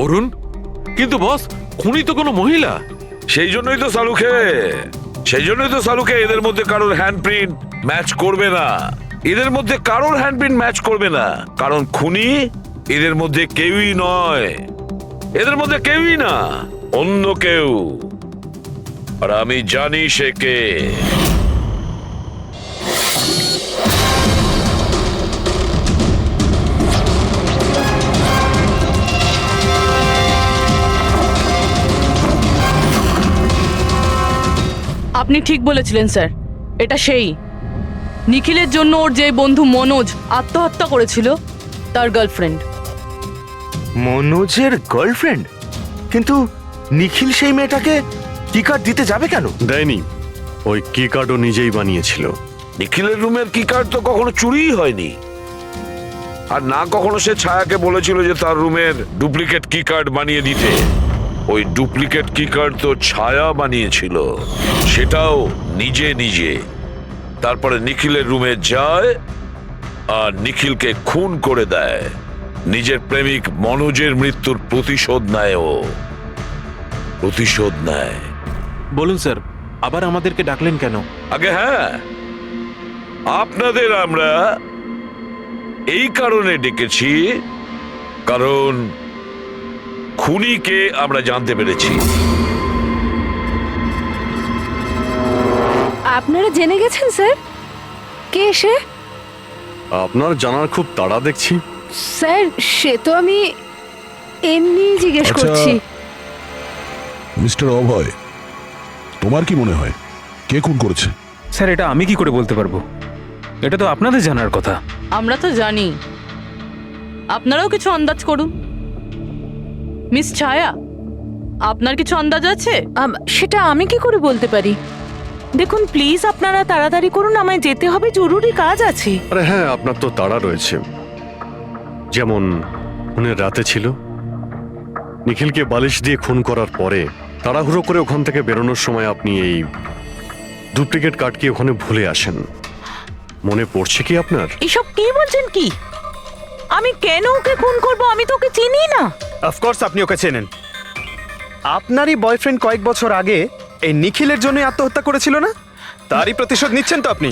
Speaker 7: অরুণ? কিন্তু বস, খুনি তো কোনো মহিলা।
Speaker 13: সেই জন্যই তো সালুকে এদের মধ্যে কারোর হ্যান্ডপ্রিন্ট ম্যাচ করবে না, এদের মধ্যে কারোর হ্যান্ডপ্রিন্ট ম্যাচ করবে না, কারণ খুনি এদের মধ্যে কেউই নয়, এদের মধ্যে কেউই না, অন্য কেউ। আর আমি জানি সে কে।
Speaker 4: আপনি ঠিক বলেছিলেন স্যার, এটা সেই নিখিলের জন্য ওর যে বন্ধু মনোজ আত্মহত্যা করেছিল তার গার্লফ্রেন্ড।
Speaker 12: মনোজের গার্লফ্রেন্ড? কিন্তু নিখিল সেই মেয়েটাকে কি কার্ড দিতে যাবে কেন?
Speaker 6: দেয়নি, ওই কি কার্ডও নিজেই বানিয়েছিল।
Speaker 13: নিখিলের রুমের কি কার্ড তো কখনো চুরিই হয়নি, আর না কখনো সে ছায়াকে বলেছিল যে তার রুমের ডুপ্লিকেট কি কার্ড বানিয়ে দিতে। ওই ডুপ্লিকেট কি কার্ড তো ছায়া বানিয়েছিল, সেটাও নিজে নিজে। তারপরে নিখিলের রুমে যায় আর নিখিলকে খুন করে দেয়। নিজের প্রেমিক মনোজের মৃত্যুর প্রতিশোধ নেয়, ও প্রতিশোধ নেয়।
Speaker 10: বলুন স্যার, আবার আমাদেরকে ডাকলেন কেন?
Speaker 13: আগে হ্যাঁ, আপনাদের আমরা এই কারণে ডেকেছি, কারণ খুনিকে আমরা জানতে পেরেছি।
Speaker 2: আপনারা জেনে গেছেন স্যার কে সে?
Speaker 6: আপনার জানার খুব তাড়া দেখছি।
Speaker 2: স্যার সে তো আমি এমনি জিজ্ঞেস
Speaker 8: আচ্ছা।
Speaker 2: করছি।
Speaker 8: মিস্টার অভয়, তোমার কি মনে হয় কে খুন করেছে?
Speaker 1: স্যার এটা আমি কি করে বলতে পারবো, এটা তো আপনাদের জানার কথা।
Speaker 4: আমরা তো জানি, আপনারাও কিছু আন্দাজ করুন। মিস ছায়া, আপনার কিছু আন্দাজ আছে?
Speaker 9: সেটা আমি কি করে বলতে পারি? দেখুন প্লিজ আপনারা তাড়াতাড়ি করুন, আমায় যেতে হবে, জরুরি কাজ আছে।
Speaker 6: আরে হ্যাঁ, আপনার তো তাড়া রয়েছে। যেমন খুনের রাতে ছিল, নিখিলকে বালিশ দিয়ে খুন করার পরে তাড়াহুড়ো করে ওখান থেকে বেরোনোর সময় আপনি এই ডুপ্লিকেট কার্ডকে ওখানে ভুলে আসেন। মনে পড়ছে কি আপনার?
Speaker 9: এসব কি বলছেন কি? আমি কেন ওকে খুন করব? আমি তো ওকে চিনি না।
Speaker 14: অফকোর্স আপনি ওকে চেনেন। আপনারই বয়ফ্রেন্ড কয়েক বছর আগে এই নিখিলের জন্য আত্মহত্যা করেছিল না? তারই প্রতিশোধ নিচ্ছেন তো আপনি?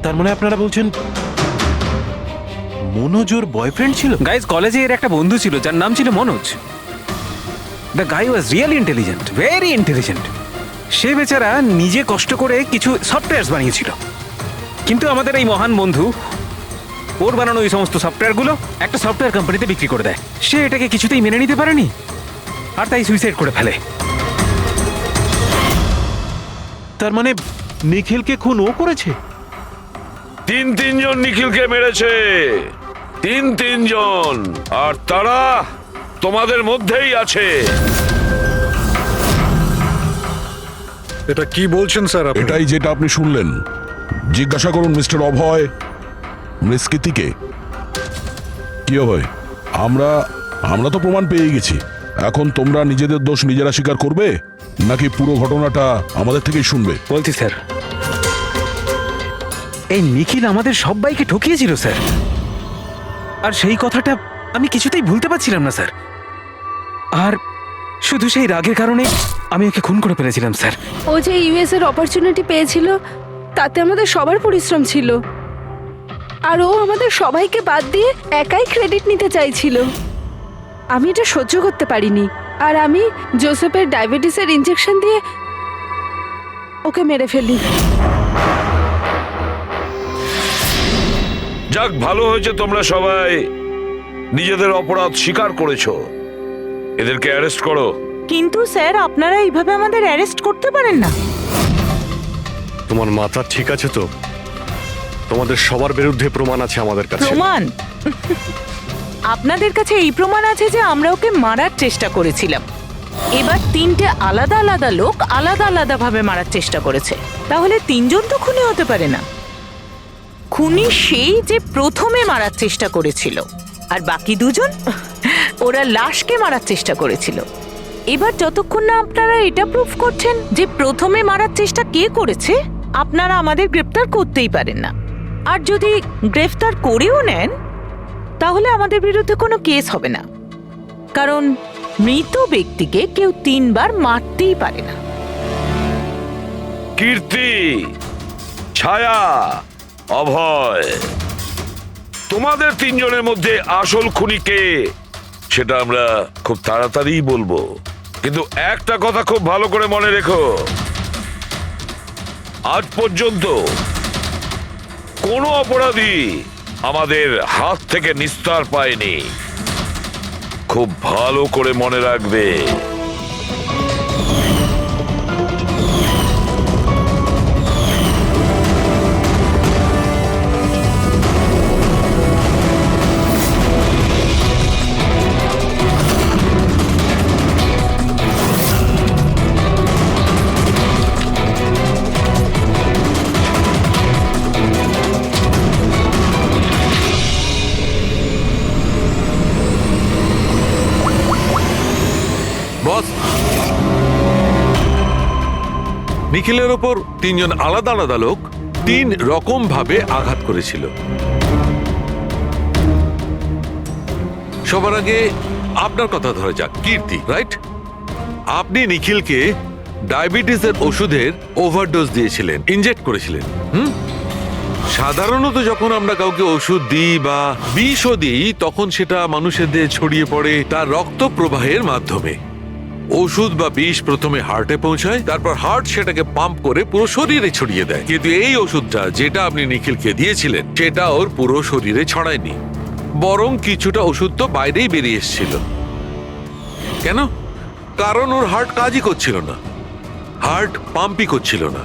Speaker 10: তার মানে আপনারা বলছেন মনোজ ওর বয়ফ্রেন্ড ছিল?
Speaker 1: গাইজ কলেজে এর একটা বন্ধু ছিল যার নাম ছিল Manoj. The guy was really intelligent, very intelligent. সে বেচারা নিজে কষ্ট করে কিছু সফটওয়্যার বানিয়েছিল, কিন্তু আমাদের এই মহান বন্ধু ওর বানানো ওই সমস্ত সফটওয়্যারগুলো একটা সফটওয়্যার কোম্পানিতে বিক্রি করে দেয়। সে এটাকে কিছুতেই মেনে নিতে পারেনি আর তাই সুইসাইড করে ফেলে।
Speaker 10: তার মানে নিখিলকে খুন ও করেছে?
Speaker 13: তিনজন নিখিলকে মেরেছে, তিনজন, আর তারা তোমাদের মধ্যেই আছে।
Speaker 3: এটা কি বলছেন স্যার আপনি?
Speaker 8: এটাই যেটা আপনি শুনলেন। জিজ্ঞাসা করুন মিস্টার অভয় মৃস্কৃতিকে। কি অভয়, আমরা তো প্রমাণ পেয়ে গেছি। এখন তোমরা নিজেদের দোষ নিজেরা স্বীকার করবে নাকি পুরো ঘটনাটা আমাদের থেকেই শুনবে?
Speaker 1: বলছি স্যার, এই নিখিল আমাদের সবাইকে ঠকিয়েছিল স্যার, আর সেই কথাটা আমি কিছুতেই ভুলতে পারছিলাম না স্যার। আর শুধু সেই রাগের কারণে আমি ওকে খুন করে ফেলেছিলাম স্যার।
Speaker 2: ও যে ইউএস এর অপরচুনিটি পেয়েছিল তাতে আমাদের সবার পরিশ্রম ছিল, আর ও আমাদের সবাইকে বাদ দিয়ে একাই ক্রেডিট নিতে চাইছিল। আমি এটা সহ্য করতে পারিনি, আর আমি জোসেফের ডায়াবেটিসের ইনজেকশন দিয়ে ওকে মেরে ফেলি।
Speaker 13: যাক, ভালো হয়েছে তোমরা সবাই নিজেদের অপরাধ স্বীকার করেছো। এদেরকে অ্যারেস্ট করো।
Speaker 9: কিন্তু স্যার আপনারা এইভাবে আমাদের অ্যারেস্ট করতে পারেন না।
Speaker 6: তোমার মাথা ঠিক আছে তো? তোমাদের সবার বিরুদ্ধে প্রমাণ আছে আমাদের কাছে।
Speaker 9: প্রমাণ? আপনাদের কাছে এই প্রমাণ আছে যে আমরা ওকে মারার চেষ্টা করেছিলাম। এবার 3টে আলাদা আলাদা লোক আলাদা আলাদা ভাবে মারার চেষ্টা করেছে, তাহলে 3জন তো খুনি হতে পারে না। খুনি সেই যে প্রথমে মারার চেষ্টা করেছিল, আর বাকি 2জন ওরা লাশকে মারার চেষ্টা করেছিল। এবার যতক্ষণ না আপনারা এটা প্রুফ করছেন যে প্রথমে মারার চেষ্টা কে করেছে, আপনারা আমাদের গ্রেফতার করতেই পারেন না। আর যদি গ্রেফতার করেও নেন তাহলে আমাদের বিরুদ্ধে কোনো কেস হবে না, কারণ মৃত ব্যক্তিকে কেউ 3 বার মারতেই পারে না।
Speaker 13: কীর্তি, ছায়া, অভয়, তোমাদের 3 জনের মধ্যে আসল খুনি কে সেটা আমরা খুব তাড়াতাড়ি বলবো। কিন্তু একটা কথা খুব ভালো করে মনে রেখো, আজ পর্যন্ত কোনো অপরাধী আমাদের হাত থেকে নিস্তার পায়নি। খুব ভালো করে মনে রাখবে।
Speaker 7: বস, নিখিলের ওপর 3 জন আলাদা আলাদা লোক 3 রকম ভাবে আঘাত করেছিল। সবার আগে আপনার কথা ধরা যাক, কীর্তি, রাইট? আপনি নিখিলকে ডায়াবেটিসের ওষুধের ওভারডোজ দিয়েছিলেন, ইনজেক্ট করেছিলেন। সাধারণত যখন আমরা কাউকে ওষুধ দিই বা বিষও দিই তখন সেটা মানুষের দেহে ছড়িয়ে পড়ে তার রক্ত প্রবাহের মাধ্যমে। ওষুধ বা বিষ প্রথমে হার্টে পৌঁছায়, তারপর হার্ট সেটাকে পাম্প করে পুরো শরীরে ছড়িয়ে দেয়। কিন্তু এই ওষুধটা যেটা আপনি নিখিলকে দিয়েছিলেন সেটা ওর পুরো শরীরে ছড়ায়নি, বরং কিছুটা ওষুধ তো বাইরেই বেরিয়ে এসেছিল। কেন? কারণ ওর হার্ট কাজই করছিল না, হার্ট পাম্পই করছিল না,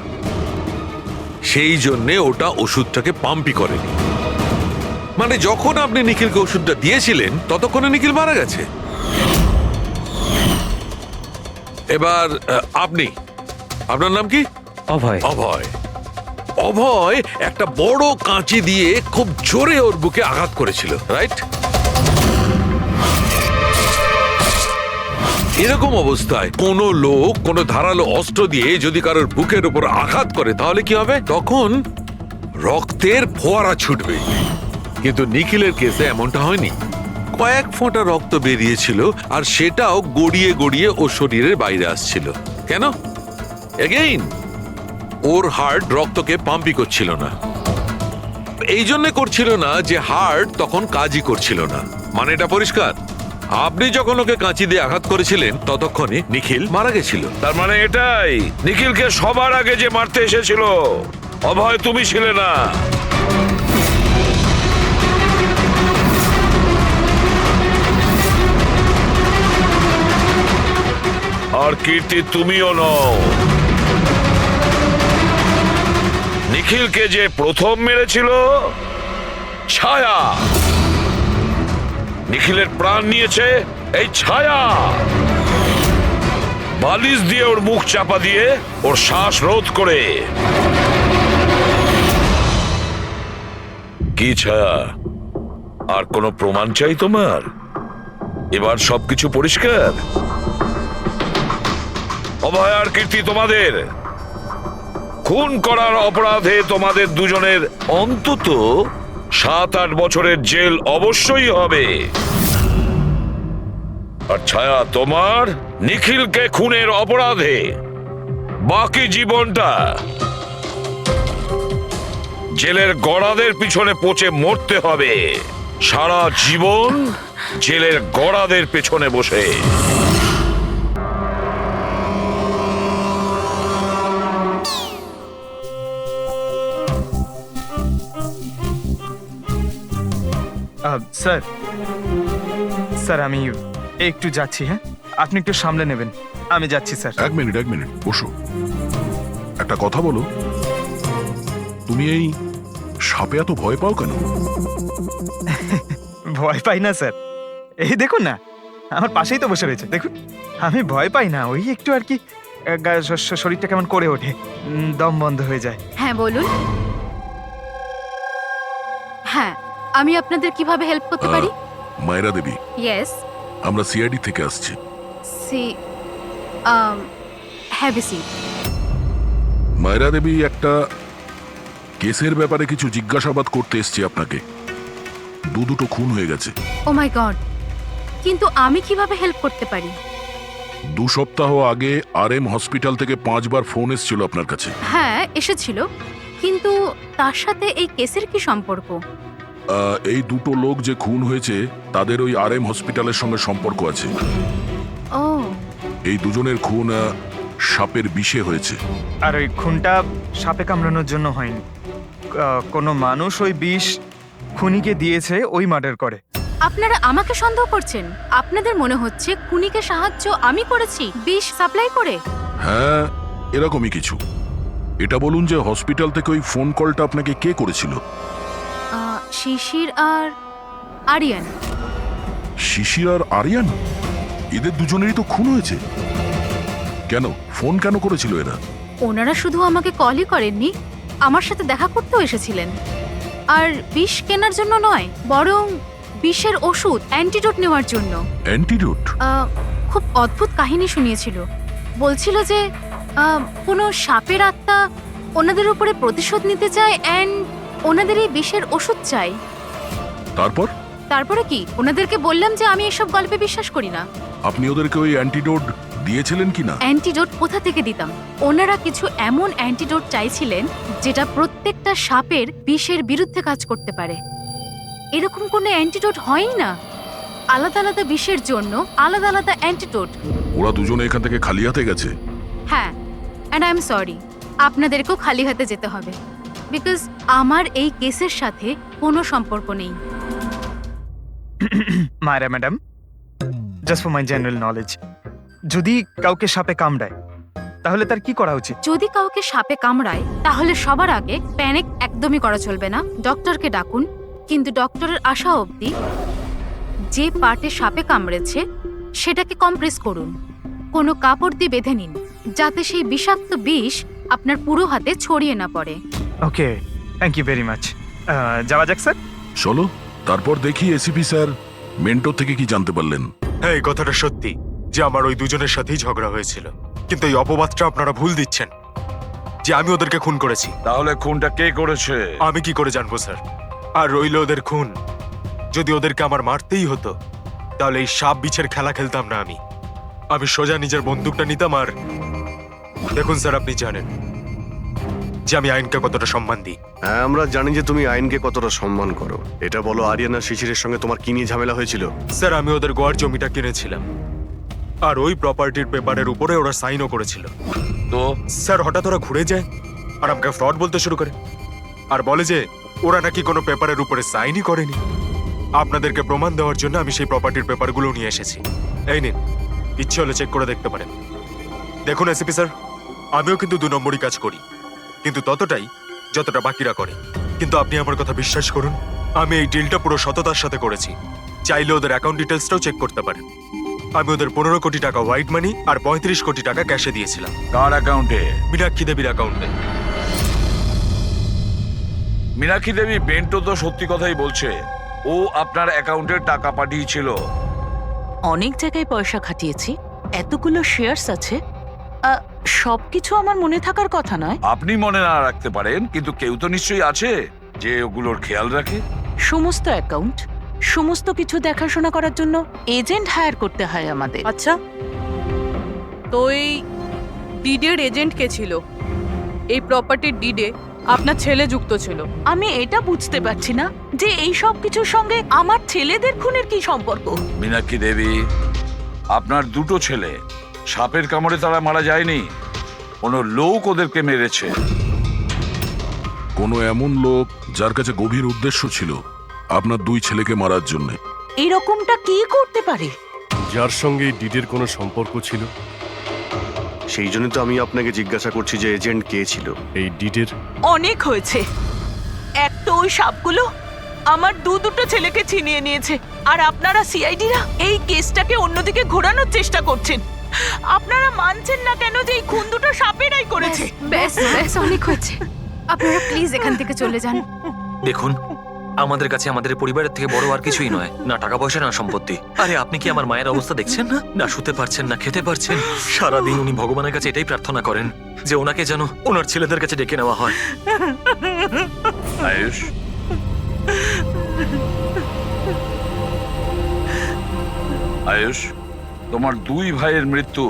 Speaker 7: সেই জন্যে ওটা ওষুধটাকে পাম্পই করেনি। মানে যখন আপনি নিখিলকে ওষুধটা দিয়েছিলেন ততক্ষণে নিখিল মারা গেছে। এবার আপনি, আপনার নাম কি?
Speaker 1: অভয়।
Speaker 7: অভয়। অভয় একটা বড় কাঁচি দিয়ে খুব জোরে ওর বুকে আঘাত করেছিল, রাইট? এরকম অবস্থায় কোনো লোক কোনো ধারালো অস্ত্র দিয়ে যদি কারোর বুকের উপর আঘাত করে তাহলে কি হবে? তখন রক্তের ফোয়ারা ছুটবে। কিন্তু নিখিলের কেসে এমনটা হয়নি। কয়েক ফোঁটা রক্ত বেরিয়েছিল, আর সেটাও গড়িয়ে গড়িয়ে ওর শরীরের বাইরে আসছিল। কেন? এগেইন ওর হার্ট রক্তকে পাম্পই করছিল না। এই জন্য করছিল না যে হার্ট তখন কাজই করছিল না। মানে এটা পরিষ্কার, আপনি যখন ওকে কাঁচি দিয়ে আঘাত করেছিলেন ততক্ষণে নিখিল মারা গেছিল।
Speaker 13: তার মানে এটাই, নিখিলকে সবার আগে যে মারতে এসেছিল অভয় তুমি ছিলে না। আর কীর্তি তুমিও নও। নিখিলকে যে প্রথম মেরেছিল ছায়া। নিখিলের প্রাণ নিয়েছে এই ছায়া। বালিশ দিয়ে ওর মুখ চাপা দিয়ে ওর শ্বাস রোধ করে। কি ছায়া, আর কোনো প্রমাণ চাই তোমার? এবার সবকিছু পরিষ্কার। অভয় আর কীর্তি, তোমাদের খুন করার অপরাধে তোমাদের দুজনের অন্তত 7-8 বছরের জেল অবশ্যই হবে। আর ছায়া তোমার নিখিলকে খুনের অপরাধে বাকি জীবনটা জেলের গড়াদের পিছনে পচে মরতে হবে, সারা জীবন জেলের গড়াদের পেছনে বসে।
Speaker 14: স্যার স্যার আমি একটু যাচ্ছি, হ্যাঁ আপনি একটু সামলে নেবেন, আমি যাচ্ছি স্যার।
Speaker 8: এক মিনিট বসো। একটা কথা বলো, তুমি এই সাপে এত ভয় পাও কেন?
Speaker 14: ভয় পাই না স্যার, এই দেখুন না আমার পাশেই তো বসে রয়েছে, দেখুন আমি ভয় পাই না, ওই একটু আর কি শরীরটা কেমন করে ওঠে, দম বন্ধ হয়ে যায়।
Speaker 11: হ্যাঁ বলুন। হ্যাঁ, আমি আপনাদের কিভাবে হেল্প করতে পারি?
Speaker 8: মায়েরা দেবী,
Speaker 11: ইয়েস।
Speaker 8: আমরা সিআইডি থেকে আসছি।
Speaker 11: Have a seat.
Speaker 8: মায়েরা দেবী, একটা কেসের ব্যাপারে কিছু জিজ্ঞাসাবাদ করতে এসেছি আপনাকে। দুটো খুন হয়ে গেছে।
Speaker 11: ও মাই গড, কিন্তু আমি কিভাবে হেল্প করতে পারি?
Speaker 8: 2 সপ্তাহ আগে RM হসপিটাল থেকে 5 বার ফোন এসেছিল আপনার কাছে।
Speaker 11: হ্যাঁ এসেছিল, কিন্তু তার সাথে এই কেসের কি সম্পর্ক?
Speaker 8: এই 2 লোক যে খুন হয়েছে তাদের ওই RM হসপিটালের সঙ্গে সম্পর্ক আছে।
Speaker 11: ও,
Speaker 8: এই দুজনের খুন সাপের বিষে হয়েছে।
Speaker 14: আর ওই খুনটা সাপে কামড়ানোর জন্য হয়নি, কোনো মানুষ ওই বিষ খুনিকে দিয়েছে ওই মার্ডার করে।
Speaker 11: আপনারা আমাকে সন্দেহ করছেন? আপনাদের মনে হচ্ছে খুনিকে সাহায্য আমি করেছি বিষ সাপ্লাই করে?
Speaker 8: হ্যাঁ, এরকমই কিছু। এটা বলুন যে হসপিটাল থেকে ওই ফোন কলটা আপনাকে কে করেছিল?
Speaker 11: শিশির আর আরিয়ান।
Speaker 8: শিশির আর আরিয়ান? এদের দুজনেরই তো খুন হয়েছে। কেন ফোন কেন করেছিল এরা?
Speaker 11: ওনারা শুধু আমাকে কলই করেননি, আমার সাথে দেখা করতেও এসেছিলেন। আর বিষ কেনার জন্য নয়, বরং বিষের ওষুধ অ্যান্টিডোট নেওয়ার জন্য।
Speaker 8: অ্যান্টিডোট?
Speaker 11: খুব অদ্ভুত কাহিনী শুনিয়েছিল। বলছিল যে কোনো সাপের আত্মা ওনাদের উপরে প্রতিশোধ নিতে চায় অ্যান্ড ওনাদের এই বিষের ওষুধ চাই। তারপরে কি? ওনাদেরকে বললাম যে আমি এসব গল্পে বিশ্বাস করি না।
Speaker 8: আপনি ওদেরকে ওই অ্যান্টিডোট দিয়েছিলেন কি না?
Speaker 11: অ্যান্টিডোট কোথা থেকে দিতাম? ওনারা কিছু এমন অ্যান্টিডোট চাইছিলেন যেটা প্রত্যেকটা সাপের বিষের বিরুদ্ধে কাজ করতে পারে। এরকম কোনো অ্যান্টিডোট হয়ই না। আলাদা আলাদা বিষের জন্য আলাদা আলাদা অ্যান্টিডোট।
Speaker 8: ওরা দুজনে এখান থেকে খালি হাতে গেছে?
Speaker 11: হ্যাঁ, অ্যান্ড আই এম সরি, আপনাদেরকেও খালি হাতে যেতে হবে, বিকজ আমার এই কেসের সাথে কোনো সম্পর্ক নেই।
Speaker 14: মায়েরা madam, just for my general knowledge, যদি কাউকে সাপে কামড়ায় তাহলে তার কি করা উচিত?
Speaker 11: যদি কাউকে সাপে কামড়ায় তাহলে সবার আগে প্যানিক একদমই করা চলবে না। ডক্টরকে ডাকুন, কিন্তু ডক্টরের আসা অবধি যে পার্টে সাপে কামড়েছে সেটাকে কম্প্রেস করুন। কোনো কাপড় দিয়ে বেঁধে নিন যাতে সেই বিষাক্ত বিষ আপনার পুরো হাতে ছড়িয়ে না পড়ে।
Speaker 14: ওকে, থ্যাংক ইউ ভেরি মাচ। যাওয়া যাক স্যার।
Speaker 8: চলো, তারপর দেখি এসিপি স্যার মেন্টর থেকে কি জানতে পারলেন।
Speaker 15: হ্যাঁ, এই কথাটা সত্যি যে আমার ওই দুজনের সাথেই ঝগড়া হয়েছিল, কিন্তু এই অপবাদটা আপনারা ভুল দিচ্ছেন যে আমি ওদেরকে খুন করেছি।
Speaker 13: তাহলে খুনটা কে করেছে?
Speaker 15: আমি কি করে জানবো স্যার? আর রইল ওদের খুন, যদি ওদেরকে আমার মারতেই হতো তাহলে এই সাপ বিছের খেলা খেলতাম না। আমি সোজা নিজের বন্দুকটা নিতাম। আর দেখুন স্যার, আপনি জানেন যে আমি আইনকে কতটা সম্মান দিই।
Speaker 6: হ্যাঁ, আমরা জানি যে তুমি আইনকে কতটা সম্মান করো। এটা বলো, আরিয়ানা শিশিরের সঙ্গে তোমার কি নিয়ে ঝামেলা হয়েছিল?
Speaker 15: স্যার, আমি ওদের গোয়ার জমিটা কিনেছিলাম, আর ওই প্রপার্টির পেপারের উপরে ওরা সাইনও করেছিল।
Speaker 13: তো
Speaker 15: স্যার, হঠাৎ ওরা ঘুরে যায় আর আমাকে ফ্রড বলতে শুরু করে, আর বলে যে ওরা নাকি কোনো পেপারের উপরে সাইনই করেনি। আপনাদেরকে প্রমাণ দেওয়ার জন্য আমি সেই প্রপার্টির পেপারগুলো নিয়ে এসেছি। এই নিন, ইচ্ছে হলে চেক করে দেখতে পারেন। দেখুন এসিপি স্যার, আমিও কিন্তু 2 নম্বরই কাজ করি, কিন্তু ততটাই যতটা বাকিরা করে। কিন্তু আপনি আমার কথা বিশ্বাস করুন, আমি এই ডিলটা পুরো সততার সাথে করেছি। চাইলে ওদের অ্যাকাউন্ট ডিটেলসটাও চেক করতে পারেন। আমি ওদের 15 কোটি টাকা হোয়াইট মানি আর 35 কোটি টাকা ক্যাশে দিয়েছিলাম।
Speaker 13: কার অ্যাকাউন্টে?
Speaker 15: মীনাক্ষী দেবীর অ্যাকাউন্টে।
Speaker 13: মীনাক্ষী দেবী বেন্টো তো সত্যি কথাই বলছে, ও আপনার অ্যাকাউন্টে টাকা পাঠিয়েছিল।
Speaker 9: অনেক জায়গায় পয়সা খাটিয়েছি, এতগুলো শেয়ারস আছে, সবকিছু আমার মনে থাকার কথা নয়।
Speaker 13: আপনি মনে না রাখতে পারেন, কিন্তু কেউ তো নিশ্চয়ই আছে যে ওগুলোর খেয়াল রাখে।
Speaker 9: সমস্ত অ্যাকাউন্ট সমস্ত কিছু দেখাশোনা করার জন্য এজেন্ট হায়ার করতে হয় আমাদের।
Speaker 4: আচ্ছা, তো এই ডিডের এজেন্ট কে ছিল? এই প্রপার্টির ডিডে আপনার ছেলে যুক্ত ছিল।
Speaker 9: আমি এটা বুঝতে পারছি না যে এই সব কিছুর সঙ্গে আমার ছেলেদের খুনের কি সম্পর্ক।
Speaker 13: মীনাক্ষী দেবী, আপনার দুটো ছেলে সাপের কামড়ে তারা মারা যায়নি, কোনো লোক ওদেরকে মেরেছে।
Speaker 8: কোনো এমন লোক যার কাছে গভীর উদ্দেশ্য ছিল আপনার দুই ছেলেকে মারার জন্য।
Speaker 9: এরকমটা কি করতে পারে?
Speaker 16: যার সঙ্গে ডিডের কোনো সম্পর্ক ছিল।
Speaker 6: সেই জন্য তো আমি আপনাকে জিজ্ঞাসা করছি যে এজেন্ট কে ছিল
Speaker 16: এই ডিডের।
Speaker 9: অনেক হয়েছে। এক তো ওই সাপগুলো আমার দুটো ছেলেকে ছিনিয়ে নিয়েছে, আর আপনারা সিআইডিরা এই কেসটাকে অন্যদিকে ঘোরানোর চেষ্টা করছেন। আপনারা মানছেন না কেন যে এই খুন দুটো সাপেরাই করেছে?
Speaker 11: ব্যাস ব্যাস, অনেক হয়েছে। আপনারা প্লিজ এখান থেকে চলে যান।
Speaker 17: দেখুন, আমাদের কাছে আমাদের পরিবারের থেকে বড় আর কিছুই নয়, না টাকা পয়সা না সম্পত্তি। আরে আপনি কি আমার মায়ের অবস্থা দেখছেন না? না শুতে পারছেন না খেতে পারছেন। সারাদিন উনি ভগবানের কাছে এটাই প্রার্থনা করেন যে ওনাকে যেন ওনার ছেলেদের কাছে ডেকে নেওয়া হয়।
Speaker 13: আয়ুষ, আয়ুষ, তোমার দুই ভাইয়ের মৃত্যু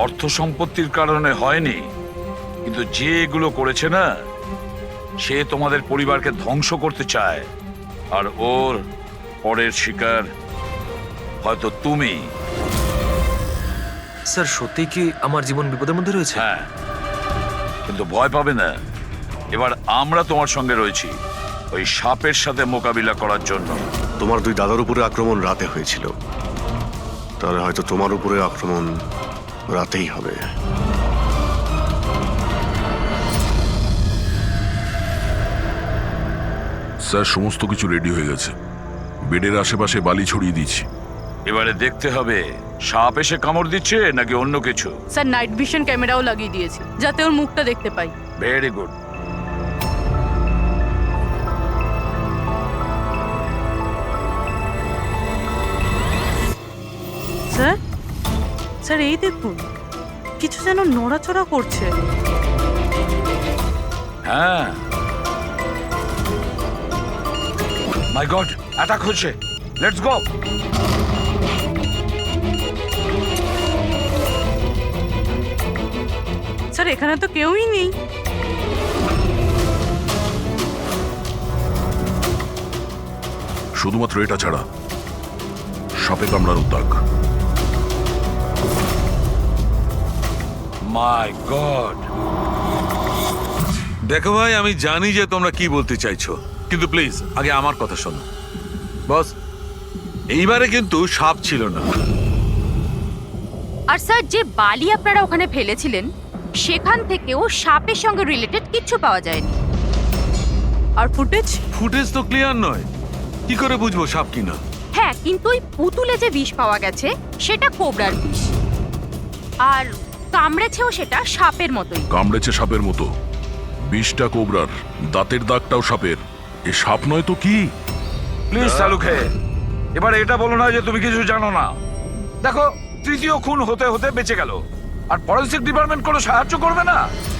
Speaker 13: অর্থ সম্পত্তির কারণে হয়নি, কিন্তু যে এগুলো করেছে না, সে তোমাদের পরিবারকে ধ্বংস করতে চায়, আর ওর পরের শিকার হয়তো তুমি।
Speaker 17: স্যার, সত্যি কি আমার জীবন বিপদের মধ্যে রয়েছে?
Speaker 13: হ্যাঁ, কিন্তু ভয় পাবে না, এবার আমরা তোমার সঙ্গে রয়েছি ওই সাপের সাথে মোকাবিলা করার জন্য।
Speaker 6: তোমার দুই দাদার উপরে আক্রমণ রাতে হয়েছিল, তাহলে হয়তো তোমার উপরে আক্রমণ রাতেই হবে।
Speaker 8: স্যার, সমস্ত কিছু রেডি হয়ে গেছে। বেডের আশেপাশে বালি ছড়িয়ে দিয়েছি।
Speaker 13: এবারে দেখতে হবে সাপ এসে কামড় দিচ্ছে নাকি অন্য কিছু।
Speaker 4: স্যার, নাইট ভিশন ক্যামেরাও লাগিয়ে দিয়েছি যাতে ওর মুখটা দেখতে পাই।
Speaker 13: Very good.
Speaker 4: স্যার, স্যার এই দেখুন, কিছু যেন নড়াচড়া করছে।
Speaker 13: হ্যাঁ, মাই গড, অ্যাটাক হচ্ছে। Let's go.
Speaker 4: স্যার, এখানে তো কেউই নেই।
Speaker 8: শুধুমাত্র এটা ছাড়া সাপে কামড়ানোর দাগ।
Speaker 13: মাই গড।
Speaker 7: দেখো ভাই, আমি জানি যে তোমরা কি বলতে চাইছো, কিন্তু প্লিজ আগে আমার কথা শোনো। বস, এইবারে কিন্তু সাপ ছিল না।
Speaker 11: আর স্যার, যে বালি আপনারা ওখানে ফেলেছিলেন সেখান থেকেও সাপের সঙ্গে রিলেটেড কিছু পাওয়া যায়নি।
Speaker 4: আর ফুটেজ?
Speaker 7: ফুটেজ তো ক্লিয়ার নয়, কি করে বুঝবো সাপ কিনা?
Speaker 11: হ্যাঁ, কিন্তু ওই পুতুলে যে বিষ পাওয়া গেছে সেটা কোবরার বিষ, আর কামড়েছেও সেটা সাপের মতোই।
Speaker 8: কামড়েছে সাপের মতো, বিষটা কোবরার, দাঁতের দাগটাও সাপের। এ সাপ নয় তো কি?
Speaker 13: প্লিজ সালুকে, এবার এটা বলো না যে তুমি কিছু জানো না। দেখো, তৃতীয় খুন হতে হতে বেঁচে গেল, আর ফরেনসিক ডিপার্টমেন্ট কোনো সাহায্য করবে না।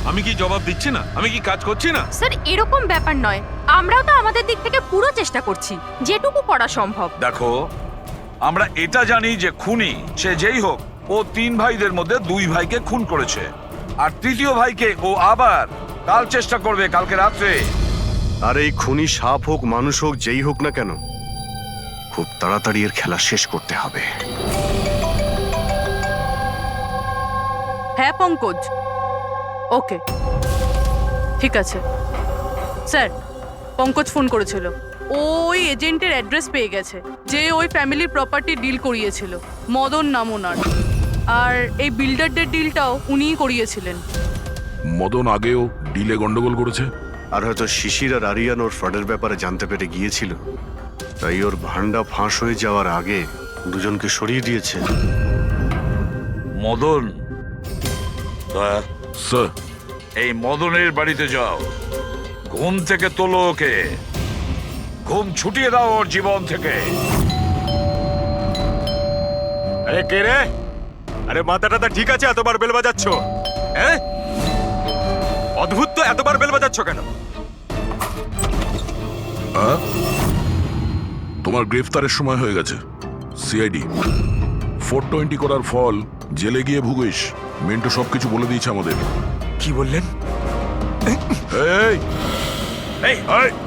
Speaker 7: আমি কি জবাব দিচ্ছি না? আমি কি কাজ করছি না?
Speaker 11: স্যার, এরকম ব্যাপার নয়, আমরাও তো আমাদের দিক থেকে পুরো চেষ্টা করছি যেটুকু করা সম্ভব।
Speaker 13: দেখো, আমরা এটা জানি যে খুনি সে যেই হোক, ও তিন ভাইদের মধ্যে দুই ভাইকে খুন করেছে, আর তৃতীয় ভাইকে ও আবার কাল চেষ্টা করবে, কালকে রাত্রে।
Speaker 6: আর এই খুনি সাপ হোক মানুষ হোক যেই হোক না কেন, খুব তাড়াতাড়ি এর খেলা শেষ করতে হবে।
Speaker 4: হ্যাঁ পঙ্কজ, ওকে, ঠিক আছে। স্যার, পঙ্কজ ফোন করেছিল, ওই এজেন্টের অ্যাড্রেস পেয়ে গেছে যে ওই ফ্যামিলির প্রপার্টি ডিল করিয়েছিল। মদন নাম ওনার, আর এই বিল্ডারদের ডিলটাও উনিই করিয়েছিলেন।
Speaker 8: মদন আগেও ডিলে গন্ডগোল করেছে,
Speaker 6: আর হয়তো শিশির আর আরিয়ান ওর ফ্রডের ব্যাপারে জানতে পেরে গিয়েছিল, তাই ওর ভান্ডা ফাঁস হয়ে যাওয়ার আগে দুজনকে সরিয়ে দিয়েছে।
Speaker 13: মদন,
Speaker 8: স্যার,
Speaker 13: এই মদনের বাড়িতে যাও, ঘুম থেকে তোলো ওকে, ঘুম ছুটিয়ে দাও ওর জীবন থেকে।
Speaker 15: আরে কে রে? আরে মাথাটা ঠিক আছে, এতবার বেল বাজাচ্ছ? হ্যাঁ, অদ্ভুত তো, এতবার বেল বাজাচ্ছ কেন?
Speaker 8: তোমার গ্রেফতারের সময় হয়ে গেছে। সিআইডি 420 করার ফল জেলে গিয়ে ভুগিস। মিন্টু সবকিছু বলে দিয়েছে আমাদের।
Speaker 12: কি বললেন?
Speaker 8: এই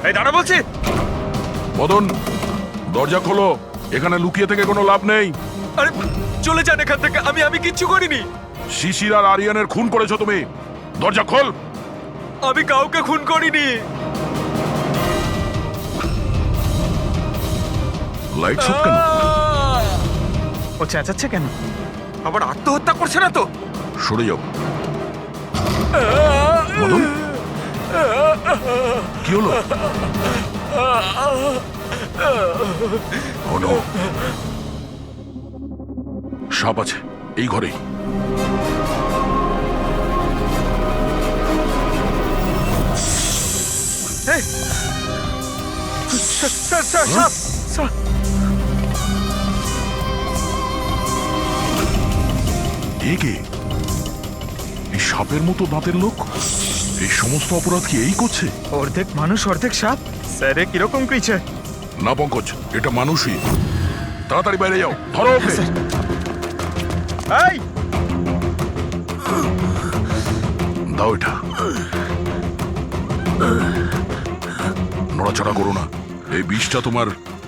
Speaker 12: এই দাঁড়া বলছি।
Speaker 8: মদন, দরজা খোলো। এখানে লুকিয়ে থেকে কোনো লাভ নেই।
Speaker 12: আরে চলে যান এখান থেকে। আমি কিচ্ছু করিনি।
Speaker 8: শিশির আর আরিয়ানের খুন করেছো তুমি। দরজা খোল।
Speaker 12: আমি কাউকে খুন করিনি।
Speaker 8: লাইট সব কেন?
Speaker 14: ও চেঁচাচ্ছে কেন?
Speaker 12: আবার আত্মহত্যা করছে না তো?
Speaker 8: সরে যাও। মদন, কি হলো? হলো সাপ আছে এই ঘরেই। এ কে? এই সাপের মতো দাঁতের লোক? এই সমস্ত অপরাধ কি এই করছে?
Speaker 14: অর্ধেক মানুষ অর্ধেক সাপ। স্যার এ কিরকম ক্রিচার?
Speaker 8: না পঙ্কজ, এটা মানুষই। তাড়াতাড়ি বাইরে যাও, ধরো ওকে।
Speaker 14: এই
Speaker 8: দাও এটা। নড়াচড়া করো না। এই বিষটা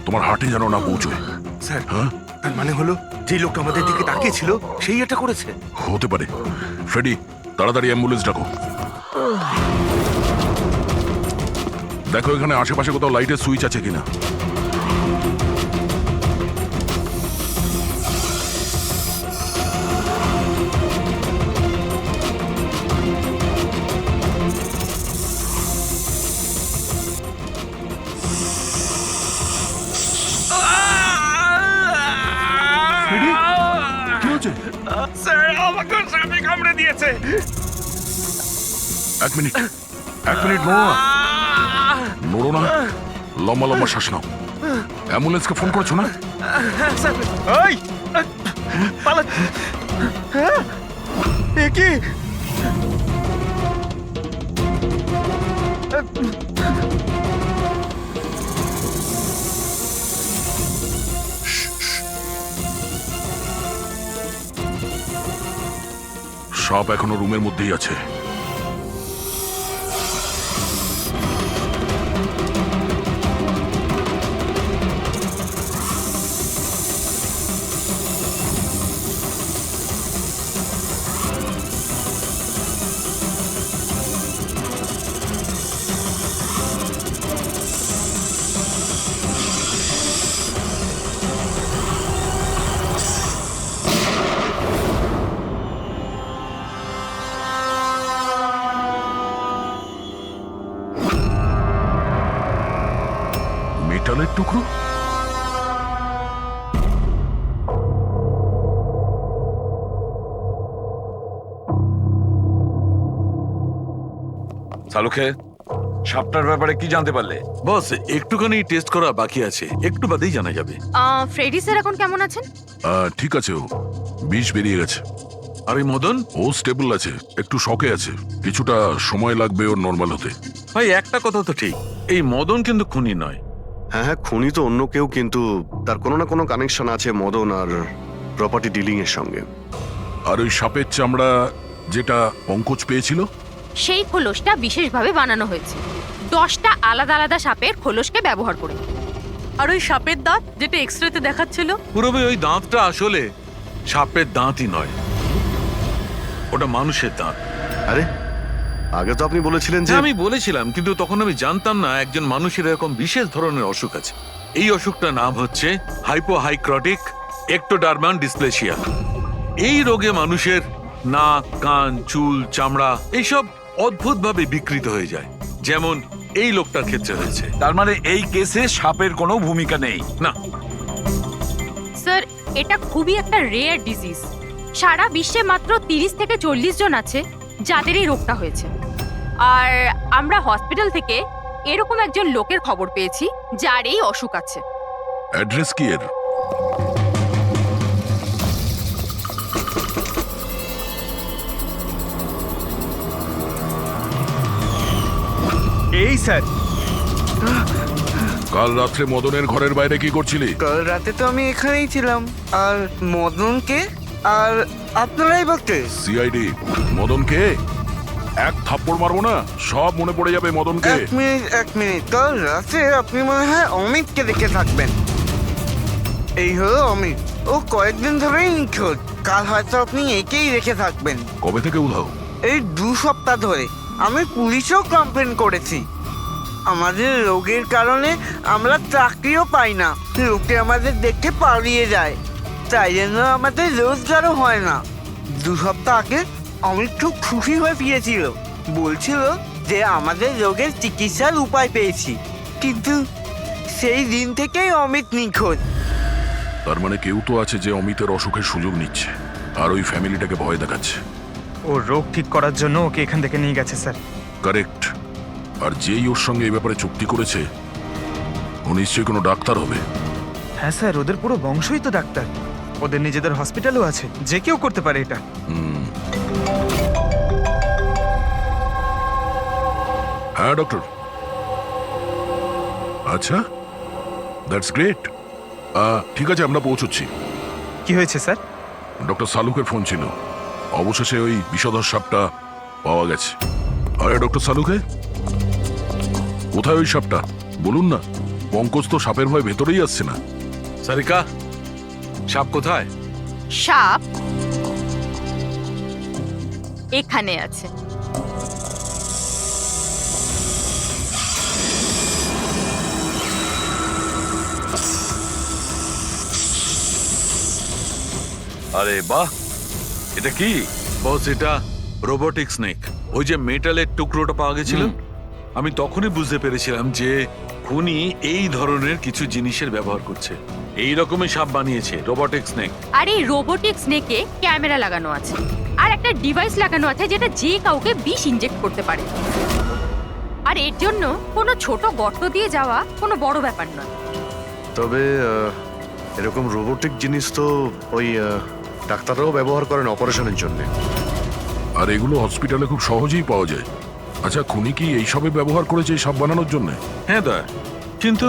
Speaker 8: তোমার হার্টে যেন না পৌঁছয়।
Speaker 12: স্যার,
Speaker 8: হ্যাঁ,
Speaker 12: তার মানে হলো যে লোকটা আমাদের দিকে তাকিয়েছিল সেই এটা করেছে।
Speaker 8: হতে পারে। ফ্রেডি, তাড়াতাড়ি অ্যাম্বুলেন্স ডাকো। দেখো এখানে আশেপাশে কোথাও লাইটের সুইচ আছে কিনা। কি হচ্ছে?
Speaker 12: স্যার, আমাকে সাপে কামড়ে দিয়েছে।
Speaker 8: এক মিনিট নড়ো না। নড়ো না, লম্বা লম্বা শ্বাস নাও। অ্যাম্বুলেন্সকে ফোন করেছো না?
Speaker 12: স্যার,
Speaker 14: ওই পালা। হ্যাঁ, এ কি?
Speaker 8: সাপ এখনো রুমের মধ্যেই আছে। মেটালের টুকরো?
Speaker 13: সালুখে, সাপটার ব্যাপারে কি জানতে পারলে?
Speaker 7: বস, একটুখানি টেস্ট করা বাকি আছে, একটু বাদেই জানা যাবে।
Speaker 11: ফ্রেডি স্যার এখন কেমন আছেন?
Speaker 8: ঠিক আছে, ও বিষ বেরিয়ে গেছে।
Speaker 7: আর এই মদন?
Speaker 8: ও স্টেবল আছে, একটু শকে আছে। কিছুটা সময় লাগবে ওর নর্মাল হতে।
Speaker 7: ভাই, একটা কথা তো ঠিক, এই মদন কিন্তু খুনি নয়।
Speaker 6: হ্যাঁ, খুনি তো অন্য কেউ, কিন্তু তার কোনো না কোনো কানেকশন আছে মদন আর প্রপার্টি ডিলিং এর সঙ্গে।
Speaker 8: আর ওই সাপের চামড়া যেটা পঙ্কজ পেয়েছিল,
Speaker 11: সেই খোলসটা বিশেষভাবে বানানো হয়েছে 10টা আলাদা আলাদা সাপের খোলসকে ব্যবহার করে।
Speaker 4: আর ওই সাপের দাঁত যেটা এক্সরেতে দেখাচ্ছিল,
Speaker 7: পুরোবে ওই দাঁতটা আসলে সাপের দাঁতই নয়, ওটা মানুষের দাঁত।
Speaker 6: আরে, আগে তো আপনি বলেছিলেন যে...
Speaker 7: আমি বলেছিলাম, কিন্তু তখন আমি জানতাম না একজন মানুষের এরকম বিশেষ ধরনের অসুখ আছে। এই অসুখটার নাম হচ্ছে হাইপোহাইক্রটিক একটোডার্মান ডিসপ্লেসিয়া। এই রোগে মানুষের নাক, কান, চুল, চামড়া এইসব অদ্ভুতভাবে বিকৃত হয়ে যায়, যেমন এই লোকটার ক্ষেত্রে হয়েছে।
Speaker 13: তার মানে এই কেসে সাপের কোনো ভূমিকা নেই?
Speaker 7: না
Speaker 11: স্যার, এটা খুবই একটা রেয়ার ডিজিজ। সারা বিশ্বে মাত্র 30 থেকে 40 জন আছে যাদের এই রোগটা হয়েছে। আর আমরা হসপিটাল থেকে এরকম একজন লোকের খবর পেয়েছি যার এই অসুখ আছে।
Speaker 8: অ্যাড্রেস কি এর?
Speaker 14: এই স্যার,
Speaker 8: কাল রাত্রে মদনের ঘরের বাইরে কি করছিলি?
Speaker 18: কাল রাতে তো আমি এখানেই ছিলাম। আর মদনকে আর আপনারাই বলতে
Speaker 8: সিআইডি মদনকে এক থাপ্পড় মারবো না, সব মনে পড়ে যাবে মদনকে।
Speaker 18: এক মিনিট কাল রাতে আপনি মনে হয় অমিতকে দেখে থাকবেন। এই হলো অমিত, ও কয়েকদিন ধরেই নিখোঁজ। কাল হয়তো আপনি একেই রেখে থাকবেন।
Speaker 8: কবে থেকে উধাও?
Speaker 18: এই 2 সপ্তাহ ধরে। আমি পুলিশেও কমপ্লেন করেছি। আমাদের রোগের কারণে আমরা চাকরিও পাই না, লোকে আমাদের দেখে পালিয়ে যায়, তাই জন্য আমাদের রোজগারও হয় না। 2 সপ্তাহ আগে অমিত খুব খুশি হয়ে ফিরেছিল, বলছিল যে আমাদের রোগের চিকিৎসার উপায় পেয়েছি, কিন্তু সেই দিন থেকেই অমিত নিখোঁজ।
Speaker 8: তার মানে কেউ তো আছে যে অমিতের অসুখের সুযোগ নিচ্ছে আর ওই ফ্যামিলিটাকে ভয় দেখাচ্ছে।
Speaker 14: ওর রোগ ঠিক করার জন্য ওকে এখান থেকে নিয়ে গেছে স্যার।
Speaker 8: কারেক্ট। আর যেই ওর সঙ্গে এই ব্যাপারে চুক্তি করেছে ও নিশ্চয়ই কোনো ডাক্তার হবে।
Speaker 14: হ্যাঁ স্যার, ওদের পুরো বংশই তো ডাক্তার। ওদের নিজেদের হসপিটালও আছে, যে কেউ করতে পারে এটা।
Speaker 8: হ্যাঁ ডক্টর। আচ্ছা, দ্যাটস গ্রেট। ঠিক আছে, আমরা পৌঁছচ্ছি।
Speaker 14: কি হয়েছে স্যার?
Speaker 8: ডক্টর সালুকের ফোন ছিল, অবশেষে ওই বিষধর সাপটা পাওয়া গেছে। আরে ডক্টর সালুকে, কোথায় ওই সাপটা বলুন না? পঙ্কজ তো সাপের ভয় ভেতরেই আসছে না।
Speaker 7: সারিকা, সাপ কোথায়?
Speaker 19: সাপ এখানে আছে।
Speaker 7: আরে বাহ, এটা কি বস? এটা রোবোটিক স্নেক। ওই যে মেটালের টুকরোটা পাওয়া গেছিল, আমি তখনই বুঝতে পেরেছিলাম যে খুনি এই ধরনের কিছু জিনিসের ব্যবহার করছে। এই রকমই সাপ বানিয়েছে রোবোটিক স্নেক।
Speaker 19: আর এই রোবোটিক স্নেকে ক্যামেরা লাগানো আছে আর একটা ডিভাইস লাগানো আছে যেটা যে কাউকে বিষ ইনজেক্ট করতে পারে। আর এর জন্য কোনো ছোট গর্ত দিয়ে যাওয়া কোনো বড় ব্যাপার নয়।
Speaker 16: তবে এরকম রোবোটিক জিনিস তো ওই ডাক্তাররাও ব্যবহার করেন অপারেশনের জন্য।
Speaker 8: আর এগুলো হসপিটালে খুব সহজেই পাওয়া যায়। আচ্ছা, খুনি কি এইসবে ব্যবহার করেছে এই সাপ বানানোর জন্য?
Speaker 7: হ্যাঁ দা, কিন্তু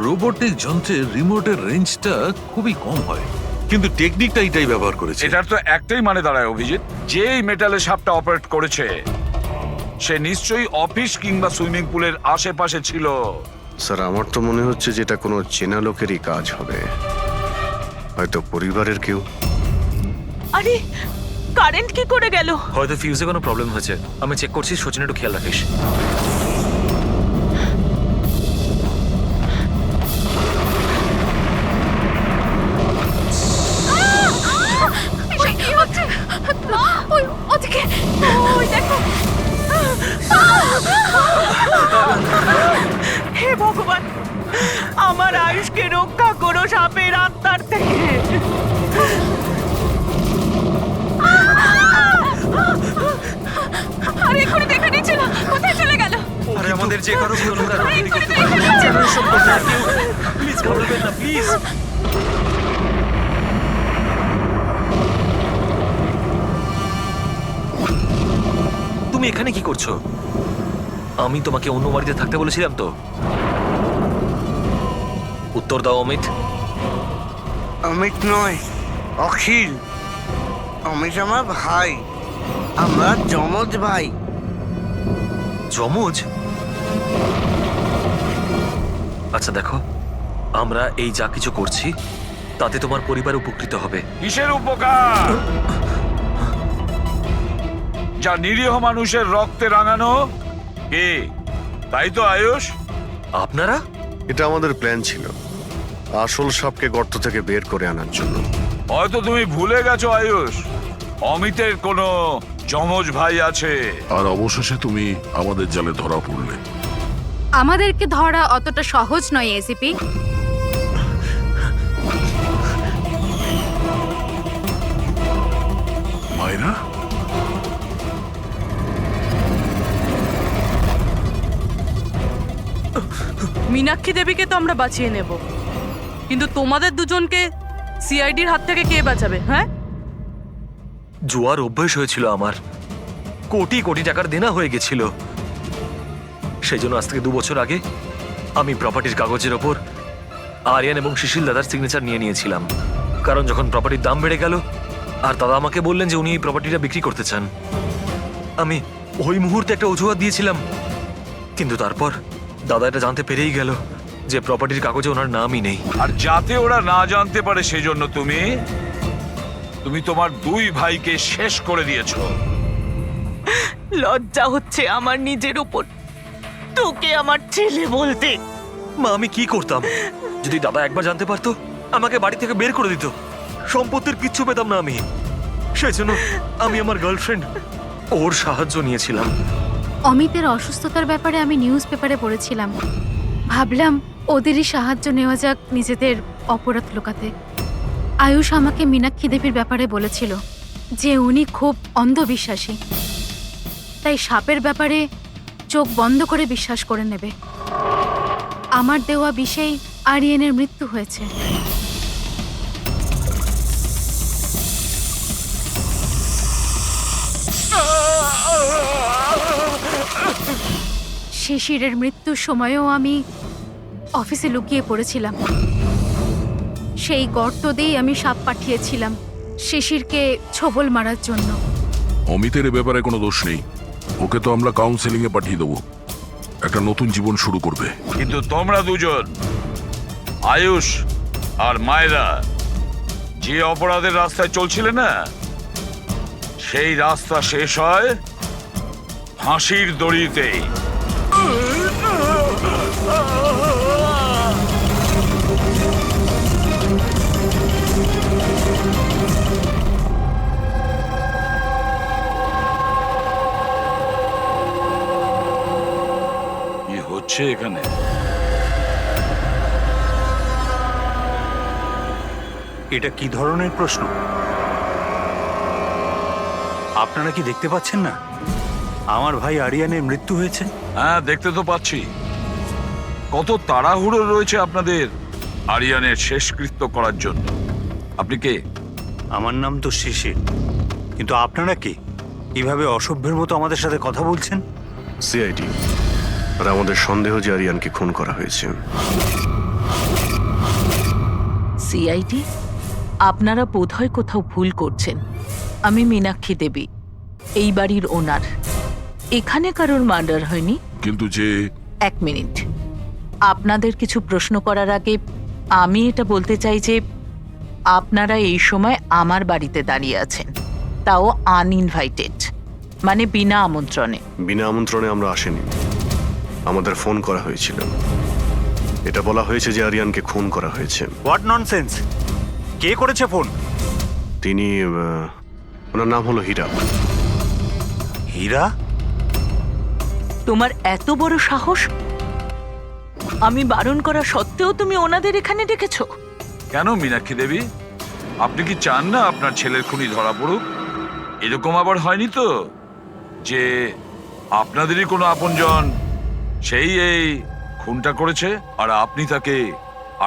Speaker 7: রোবোটিক যন্ত্রের রিমোটের রেঞ্জটা খুবই কম হয়, কিন্তু টেকনিকটা এটাই ব্যবহার করেছে।
Speaker 13: এটার তো একটাই মানে দাঁড়ায় অভিজিৎ, যে এই মেটালের সাপটা অপারেট করেছে সে নিশ্চয়ই অফিস কিংবা সুইমিং পুলের আশেপাশে ছিল।
Speaker 16: স্যার, আমার তো মনে হচ্ছে যে এটা কোনো চেনা লোকেরই কাজ হবে, হয়তো পরিবারের কেউ।
Speaker 9: আরে কারেন্ট কি করে গেল?
Speaker 17: হয়তো ফিউজে কোনো প্রবলেম হয়েছে। আমি চেক করছি, সচিন একটু খেয়াল রাখিস।
Speaker 19: কি হচ্ছে? ওই ওদিকে, ওই দেখো।
Speaker 9: হে ভগবান, আমার আয়ুষকে রক্ষা করো সাপের আত্মার থেকে।
Speaker 19: আরে এক্ষুনি দেখা নিচ্ছিল, কোথায় চলে গেল?
Speaker 17: আরে আমাদের যে কারো কোনো প্লিজ ঘাবড়াবেন না, প্লিজ। তুমি এখানে কি করছো? আমি তোমাকে অন্য বাড়িতে থাকতে বলেছিলাম তো। উত্তর দাও অমিত।
Speaker 18: অমিত নয়, অখিল। অমিত আমার ভাই, আমরা যমজ ভাই।
Speaker 17: যমজ? আচ্ছা দেখো, আমরা এই যা কিছু করছি তাতে তোমার পরিবার উপকৃত হবে।
Speaker 13: কিসের উপকার? যা নিরীহ মানুষের রক্তে রাঙানো। কে? তাই তো আয়ুষ?
Speaker 17: আপনারা?
Speaker 16: এটা আমাদের প্ল্যান ছিল, আসল সাপকে গর্ত থেকে বের করে আনার জন্য।
Speaker 13: হয়তো তুমি ভুলে গেছো আয়ুষ, অমিতের কোনো যমজ ভাই আছে।
Speaker 8: আর অবশেষে তুমি আমাদের জালে ধরা পড়লে।
Speaker 11: আমাদেরকে ধরা অতটা সহজ নয় এসিপি।
Speaker 8: মায়েরা,
Speaker 4: মীনাক্ষী দেবীকে তো আমরা বাঁচিয়ে নেব, কিন্তু তোমাদের দুজনকে সিআইডির হাত থেকে কে বাঁচাবে? হ্যাঁ,
Speaker 17: জুয়ার অভ্যেস হয়েছিল আমার, কোটি কোটি টাকার দেনা হয়ে গেছিল। সেই জন্য আজ থেকে 2 বছর আগে আমি প্রপার্টির কাগজের ওপর আরিয়ান এবং সুশীল দাদার সিগনেচার নিয়ে নিয়েছিলাম, কারণ যখন প্রপার্টির দাম বেড়ে গেল আর দাদা আমাকে বললেন যে উনি এই প্রপার্টিটা বিক্রি করতে চান, আমি ওই মুহূর্তে একটা অজুহাত দিয়েছিলাম। কিন্তু তারপর দাদা এটা জানতে পেরেই গেল যে প্রপার্টির কাগজে ওনার নামই নেই।
Speaker 13: আর যাতে ওরা না জানতে পারে সেজন্য তুমি তোমার দুই ভাইকে শেষ করে দিয়েছো।
Speaker 9: লজ্জা হচ্ছে আমার নিজের উপর, তোকে আমার ছেলে বলতে।
Speaker 17: মা, আমি কি করতাম? যদি দাদা একবার জানতে পারতো, আমাকে বাড়ি থেকে বের করে দিত, সম্পত্তির কিচ্ছু পেতাম না আমি। সেই জন্য আমি আমার গার্লফ্রেন্ড ওর সাহায্য নিয়েছিলাম।
Speaker 11: অমিতের অসুস্থতার ব্যাপারে আমি নিউজ পেপারে পড়েছিলাম, ভাবলাম ওদেরই সাহায্য নেওয়া যাক নিজেদের অপরাধ লুকাতে। আয়ুষ আমাকে মীনাক্ষী দেবীর ব্যাপারে বলেছিল যে উনি খুব অন্ধবিশ্বাসী, তাই সাপের ব্যাপারে চোখ বন্ধ করে বিশ্বাস করে নেবে। আমার দেওয়া বিষেই আরিয়ানের মৃত্যু হয়েছে। শিশিরের মৃত্যুর সময়ও আমি অফিসে লুকিয়ে পড়েছিলাম। সেই গর্ত দিয়েই আমি সাপ পাঠিয়েছিলাম শিশিরকে ছোবল মারার জন্য।
Speaker 8: অমিতের এ ব্যাপারে কোনো দোষ নেই, ওকে তো আমরা কাউন্সেলিং এ পাঠিয়ে দেবো, একটা নতুন জীবন শুরু করবে।
Speaker 13: কিন্তু তোমরা দুজন, আয়ুষ আর মায়রা, যে অপরাধের রাস্তায় চলছিলে না, সেই রাস্তা শেষ হয় ফাঁসির দড়িতেই। কি হচ্ছে এখানে?
Speaker 20: এটা কি ধরনের প্রশ্ন? আপনারা কি দেখতে পাচ্ছেন না আমার ভাই আরিয়ানের মৃত্যু হয়েছে?
Speaker 13: হ্যাঁ, দেখতে তো পাচ্ছি। কত তাড়াহুড়ো রয়েছে আপনাদের আরিয়ানের শেষকৃত্য করার জন্য। আপনি কে?
Speaker 20: আমার নাম তো শিশির, কিন্তু আপনারা কি কিভাবে অসভ্যের মতো আমাদের সাথে কথা বলছেন?
Speaker 16: সিআইডি, আর আমাদের সন্দেহ যে আরিয়ানকে খুন করা হয়েছে।
Speaker 9: সিআইডি, আপনারা বোধহয় কোথাও ভুল করছেন। আমি মীনাক্ষী দেবী, এই বাড়ির ওনার। এখানে কারোর মার্ডার হয়নি।
Speaker 8: কিন্তু যে...
Speaker 9: এক মিনিট, আপনাদের কিছু প্রশ্ন করার আগে আমি এটা বলতে চাই যে আপনারা এই সময় আমার বাড়িতে দাঁড়িয়ে আছেন, তাও আনইনভাইটেড, মানে বিনা আমন্ত্রণে।
Speaker 16: বিনা আমন্ত্রণে আমরা আসিনি, আমাদের ফোন করা হয়েছিল। এটা বলা হয়েছে যে আরিয়ানকে খুন করা হয়েছে।
Speaker 20: What nonsense! কে করেছে ফোন?
Speaker 16: তিনি, ওনার নাম হলো হীরা।
Speaker 20: হীরা?
Speaker 9: তোমার এত বড় সাহস! আমি বারণ করা সত্ত্বেও তুমি ওনাদের এখানে ডেকেছো?
Speaker 13: কেন মীনাক্ষী দেবী, আপনি কি চান না আপনার ছেলের খুনি ধরা পড়ুক? এরকম আবার হয়নি তো যে আপনাদেরই কোনো আপনজন সেই এই খুনটা করেছে আর আপনি তাকে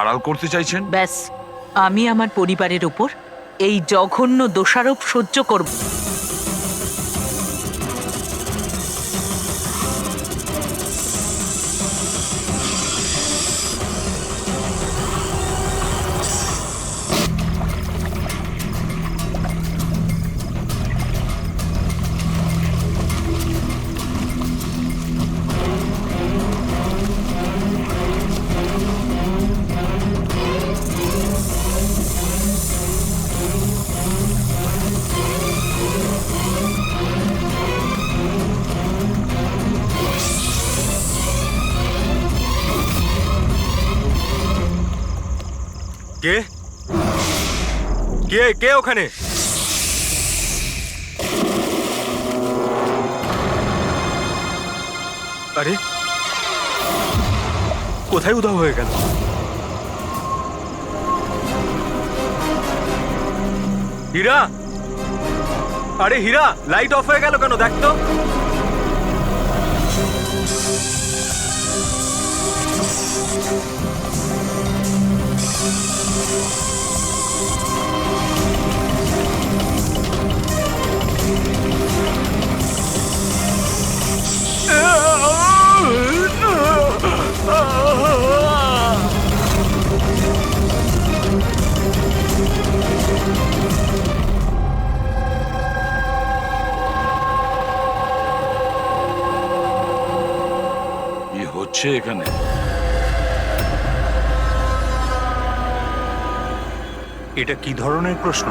Speaker 13: আড়াল করতে চাইছেন?
Speaker 9: ব্যাস, আমি আমার পরিবারের উপর এই জঘন্য দোষারোপ সহ্য করব।
Speaker 15: কে কে কে ওখানে? আরে, কোথায় উধাও হয়ে গেল? হীরা! আরে হীরা, লাইট অফ হয়ে গেল কেন? দেখ তো।
Speaker 13: হচ্ছে এখানে?
Speaker 20: এটা কি ধরনের প্রশ্ন?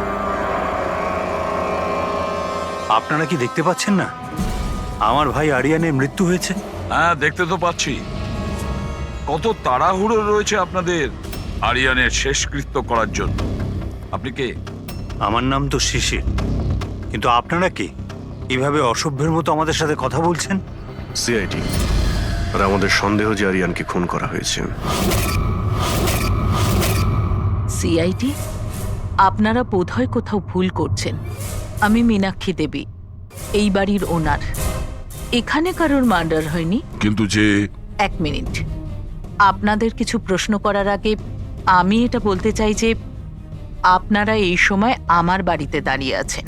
Speaker 20: আপনারা কি দেখতে পাচ্ছেন না আমার ভাই আরিয়ানের মৃত্যু হয়েছে?
Speaker 13: হ্যাঁ, দেখতে তো পাচ্ছি। কত তাড়াহুড়ো রয়েছে আপনাদের আরিয়ানের শেষকৃত্য করার জন্য। আপনি কে?
Speaker 20: আমার নাম তো শিশির, কিন্তু আপনারা কি এভাবে অসভ্যের মতো আমাদের সাথে কথা বলছেন?
Speaker 16: সিআইডি, আর আমাদের সন্দেহ যে আরিয়ানকে খুন করা হয়েছে।
Speaker 9: সিআইডি, আপনারা বোধহয় কোথাও ভুল করছেন। আমি মীনাক্ষী দেবী, এই বাড়ির ওনার। এখানে কারোর মার্ডার হয়নি।
Speaker 8: কিন্তু যে
Speaker 9: 1 মিনিট, আপনাদের কিছু প্রশ্ন করার আগে আমি এটা বলতে চাই যে আপনারা এই সময় আমার বাড়িতে দাঁড়িয়ে আছেন,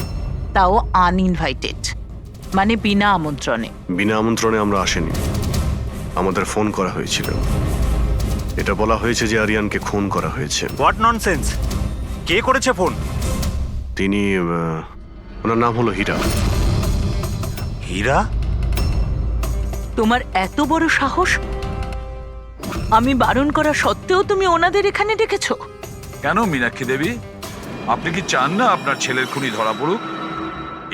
Speaker 9: তাও আনইনভাইটেড, মানে বিনা আমন্ত্রণে।
Speaker 16: বিনা আমন্ত্রণে আমরা আসেনি, আমাদের ফোন করা হয়েছিল। এটা বলা হয়েছে যে আরিয়ানকে খুন করা হয়েছে।
Speaker 20: What nonsense! কে করেছে ফোন?
Speaker 16: তিনি ওনার নাম হলো হীরা।
Speaker 20: হীরা?
Speaker 9: তোমার এত বড় সাহস! আমি বারণ করা সত্ত্বেও তুমি ওনাদের এখানে ডেকেছো?
Speaker 13: কেন মীনাক্ষী দেবী, আপনি কি চান না আপনার ছেলের খুনি ধরা পড়ুক?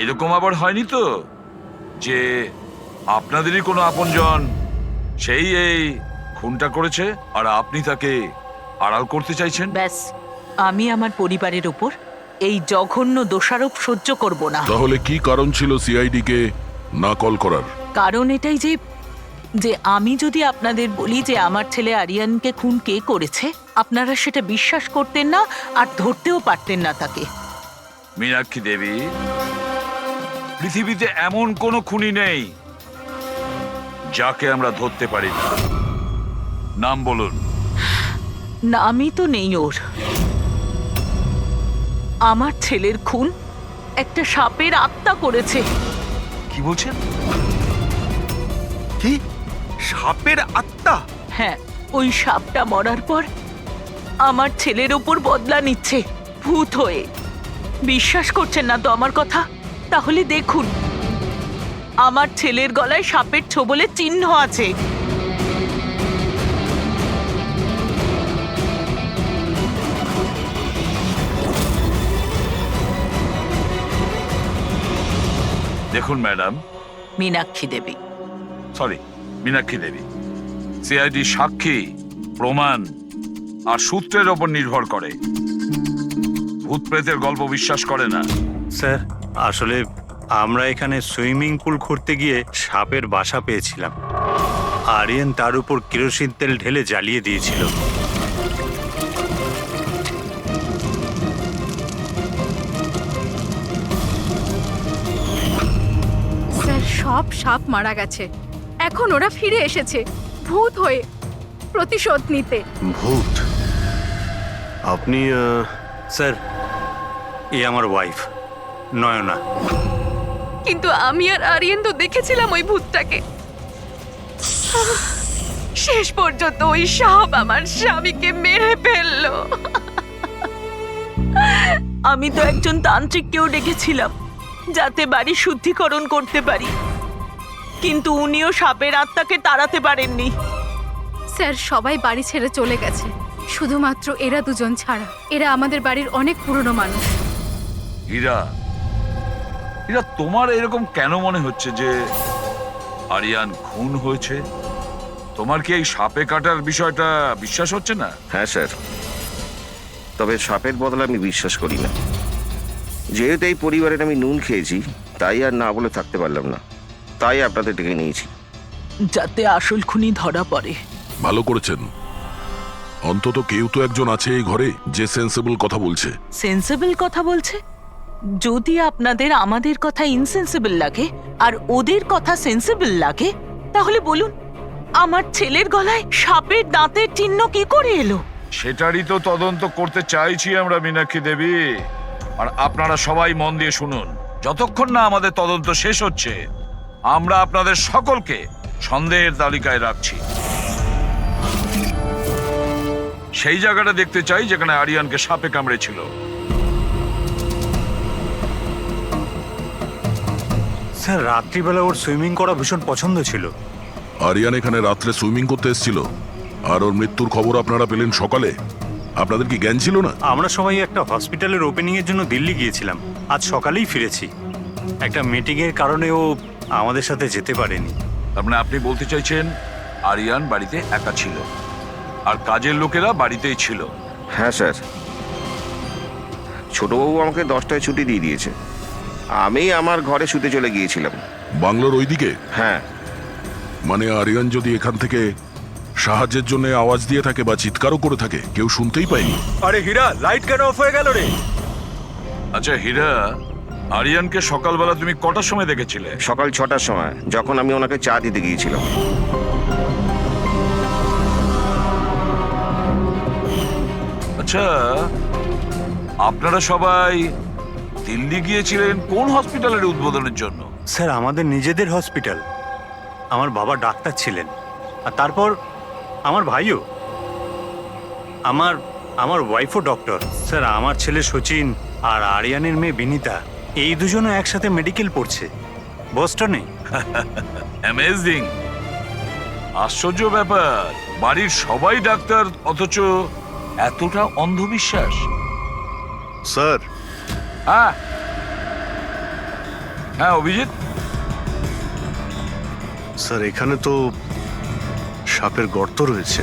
Speaker 13: এরকম আবার হয়নি তো যে আপনাদেরই কোনো আপনজন সেই এই খুনটা করেছে আর আপনি তাকে আড়াল করতে চাইছেন?
Speaker 9: ব্যাস, আমি আমার পরিবারের উপর এই জঘন্য দোষারোপ সহ্য করব না।
Speaker 8: তাহলে কি কারণ ছিল সিআইডি কে না কল করার?
Speaker 9: কারণ এটাই যে যে আমি যদি আপনাদের বলি যে আমার ছেলে আরিয়ানকে খুন কে করেছে, আপনারা সেটা বিশ্বাস করতেন না আর ধরতেও পারতেন না তাকে।
Speaker 13: মীনাক্ষী দেবী, পৃথিবীতে এমন কোনো খুনি নেই যাকে আমরা ধরতে পারি না। নাম বলুন।
Speaker 9: নামই তো নেই ওর। আমার ছেলের খুন একটা সাপের আত্মা করেছে।
Speaker 13: কি বলছেন?
Speaker 14: কি? সাপের আত্মা?
Speaker 9: হ্যাঁ, ওই সাপটা মরার পর আমার ছেলের ওপর বদলা নিচ্ছে ভূত হয়ে। বিশ্বাস করছেন না তো আমার কথা? তাহলে দেখুন, আমার ছেলের গলায় সাপের ছোবলের চিহ্ন আছে।
Speaker 13: দেখুন ম্যাডাম,
Speaker 9: মীনাক্ষী দেবী।
Speaker 13: সরি, মীনাক্ষী দেবী, সিআইডি সাক্ষী, প্রমাণ আর সূত্রের ওপর নির্ভর করে। ভূত প্রেতের গল্প বিশ্বাস করে না।
Speaker 20: স্যার, আসলে আমরা এখানে সুইমিং পুল করতে গিয়ে সাপের বাসা পেয়েছিলাম। আরিয়ান তার উপর কেরোসিন তেল ঢেলে জ্বালিয়ে দিয়েছিল।
Speaker 11: স্যার, সব সাপ মারা গেছে, এখন ওরা ফিরে এসেছে ভূত হয়ে প্রতিশোধ নিতে।
Speaker 16: ভূত? আপনি
Speaker 20: স্যার, এই আমার ওয়াইফ নয়না।
Speaker 2: কিন্তু আমি আর আরিয়ান তো দেখেছিলাম ওই ভূতটাকে। শেষ পর্যন্ত ওই সাপ আমার স্বামীকে মেরে ফেললো। আমি তো একজন তান্ত্রিককেও ডেকেছিলাম যাতে বাড়ি শুদ্ধিকরণ করতে পারি, কিন্তু উনিও সাপের আত্মাকে তাড়াতে পারেননি।
Speaker 11: স্যার, সবাই বাড়ি ছেড়ে চলে গেছে, শুধুমাত্র এরা দুজন ছাড়া। এরা আমাদের বাড়ির অনেক পুরনো মানুষ।
Speaker 13: হীরা, হীরা, তোমার এরকম কেন মনে হচ্ছে যে আরিয়ান খুন হয়েছে? তোমার কি এই সাপে কাটার বিষয়টা বিশ্বাস হচ্ছে না?
Speaker 5: হ্যাঁ স্যার, তবে সাপের বদলে আমি বিশ্বাস করি না। যেহেতু এই পরিবারের আমি নুন খেয়েছি, তাই আর না বলে থাকতে পারলাম না, তাই আপনাদের ডেকে নিয়েছি।
Speaker 9: যাতে আসল খুনি ধরা পড়ে।
Speaker 8: ভালো করেছেন। অন্তত কেউ তো একজন আছে এই ঘরে যে সেন্সেবল কথা বলছে।
Speaker 9: সেন্সেবল কথা বলছে? যদি আপনাদের আমাদের কথা ইনসেন্সিবল লাগে আর ওদের কথা সেন্সিবল লাগে, তাহলে বলুন আমার ছেলের গলায় সাপের দাঁতের চিহ্ন কি করে এলো?
Speaker 13: সেটারই তো তদন্ত করতে চাইছি আমরা মীনাক্ষী দেবী। আর আপনারা সবাই মন দিয়ে শুনুন, যতক্ষণ না আমাদের তদন্ত শেষ হচ্ছে আমরা আপনাদের সকলকে সন্দেহের তালিকায় রাখছি। সেই জায়গাটা দেখতে চাই যেখানে আরিয়ানকে সাপে কামড়েছিল।
Speaker 20: স্যার, রাত্রিবেলা ওর সুইমিং করা ভীষণ পছন্দ ছিল।
Speaker 8: আরিয়ান এখানে রাত্রে সুইমিং করতে এসেছিল আর ওর মৃত্যুর খবর আপনারা পেলেন সকালে। আপনাদের কি জ্ঞান ছিল না?
Speaker 20: আমরা সবাই একটা হসপিটালের ওপেনিং এর জন্য দিল্লি গিয়েছিলাম, আজ সকালেই ফিরেছি। একটা মিটিং এর কারণে ও আমাদের সাথে যেতে পারেনি।
Speaker 13: তার মানে আপনি বলতে চাইছেন আরিয়ান বাড়িতে একা ছিল আর কাজের লোকেরা বাড়িতেই ছিল?
Speaker 12: হ্যাঁ স্যার, ছোটবাবু আমাকে 10টায় ছুটি দিয়ে দিয়েছে। আমি আমার ঘরে শুতে চলে গিয়েছিলাম।
Speaker 8: বাংলোর ওইদিকে?
Speaker 12: হ্যাঁ।
Speaker 8: মানে আরিয়ান যদি এখান থেকে সাহায্যের জন্য আওয়াজ দিয়ে থাকে বা চিৎকারও করে থাকে, কেউ শুনতেই পায়নি?
Speaker 15: আরে হীরা, লাইট কেন অফ হয়ে গেল রে?
Speaker 13: আচ্ছা হীরা, আরিয়ানকে সকালবেলা তুমি কটার সময় দেখেছিলে?
Speaker 12: সকাল 6টার সময়, যখন আমি ওনাকে চা দিতে গিয়েছিলাম।
Speaker 13: আচ্ছা, আপনারা সবাই দিল্লি গিয়েছিলেন কোন হসপিটালের উদ্বোধনের জন্য?
Speaker 20: স্যার, আমাদের নিজেদের হসপিটাল। আমার বাবা ডাক্তার ছিলেন, আর তারপর আমার ভাইও, আমার ওয়াইফও ডক্টর। স্যার, আমার ছেলে সচিন আর আরিয়ানের মেয়ে বিনীতা, এই দুজনও একসাথে মেডিকেল পড়ছে বোস্টনে।
Speaker 13: অ্যামেজিং, আশ্চর্য ব্যাপার। বাড়ির সবাই ডাক্তার অথচ এতটা অন্ধবিশ্বাস।
Speaker 16: স্যার।
Speaker 13: হ্যাঁ হ্যাঁ অভিজিৎ।
Speaker 16: স্যার, এখানে তো সাপের গর্ত রয়েছে।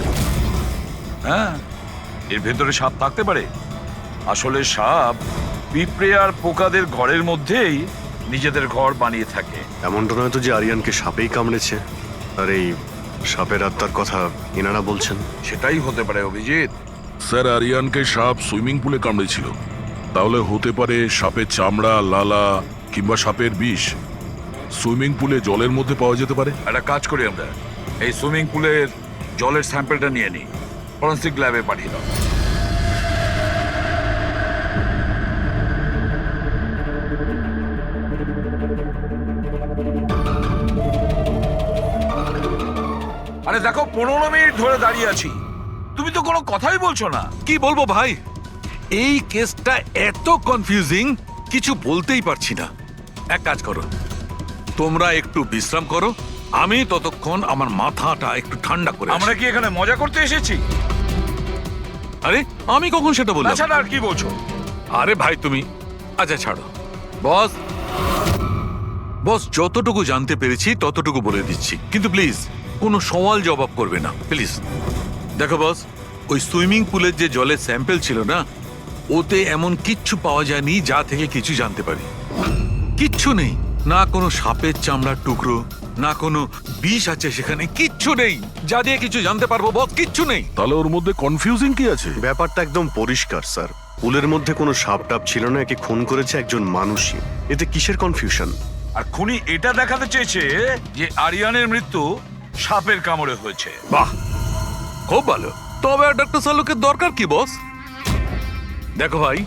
Speaker 13: হ্যাঁ, এর ভেতরে সাপ থাকতে পারে। আসলে সাপ পিঁপড়ে আর পোকাদের ঘরের মধ্যেই নিজেদের ঘর বানিয়ে থাকে।
Speaker 16: এমনটা নয় তো যে আরিয়ানকে সাপেই কামড়েছে আর এই সাপের আত্মার কথা এনারা বলছেন?
Speaker 13: সেটাই হতে পারে অভিজিৎ।
Speaker 8: স্যার, আরিয়ানকে সাপ সুইমিং পুলে কামড়েছিল, তাহলে হতে পারে সাপের চামড়া, লালা কিংবা সাপের বিষ সুইমিং পুলে জলের মধ্যে পাওয়া যেতে পারে।
Speaker 13: একটা কাজ করি আমরা, এই সুইমিং পুলের জলের স্যাম্পলটা নিয়ে নিই, ফরেন্সিক ল্যাবে পাঠিয়ে দাও। আরে দেখো, 15 মিনিট ধরে দাঁড়িয়ে আছি, তুমি তো কোনো কথাই বলছো না।
Speaker 7: কি বলবো ভাই, এই কেসটা এত কনফিউজিং, কিছু বলতেই পারছি না। এক কাজ করো, তোমরা একটু বিশ্রাম করো, আমি ততক্ষণ আমার মাথাটা একটু ঠান্ডা করে।
Speaker 13: আমরা কি এখানে মজা করতে এসেছি?
Speaker 7: আরে আমি কখন সেটা বললাম?
Speaker 13: তাছাড়া আর কি বলছো?
Speaker 7: আরে ভাই তুমি, আচ্ছা ছাড়ো। বস, যতটুকু জানতে পেরেছি ততটুকু বলে দিচ্ছি, কিন্তু প্লিজ কোনো সওয়াল জবাব করবে না প্লিজ। দেখো বস, ওই সুইমিং পুলের যে জলের স্যাম্পল ছিল না, ওতে এমন কিচ্ছু পাওয়া যায়নি যা থেকে কিছু জানতে পারি। কিচ্ছু নেই, না কোনো সাপের চামড়ার টুকরো, না কোনো বিষ আছে সেখানে, কিচ্ছু নেই যা দিয়ে কিছু জানতে পারবো বস, কিচ্ছু নেই।
Speaker 8: তাহলে ওর মধ্যে কনফিউজিং কি আছে?
Speaker 16: ব্যাপারটা একদম পরিষ্কার স্যার। পুলের মধ্যে কোনো সাপ টাপ ছিল না, একে খুন করেছে একজন মানুষই। এতে কিসের কনফিউশন?
Speaker 13: আর খুনি এটা দেখাতে চেয়েছে যে আরিয়ানের মৃত্যু সাপের কামড়ে হয়েছে।
Speaker 7: বাহ, খুব ভালো। তবে ডক্টর সালুকের দরকার কি বস? দেখো ভাই,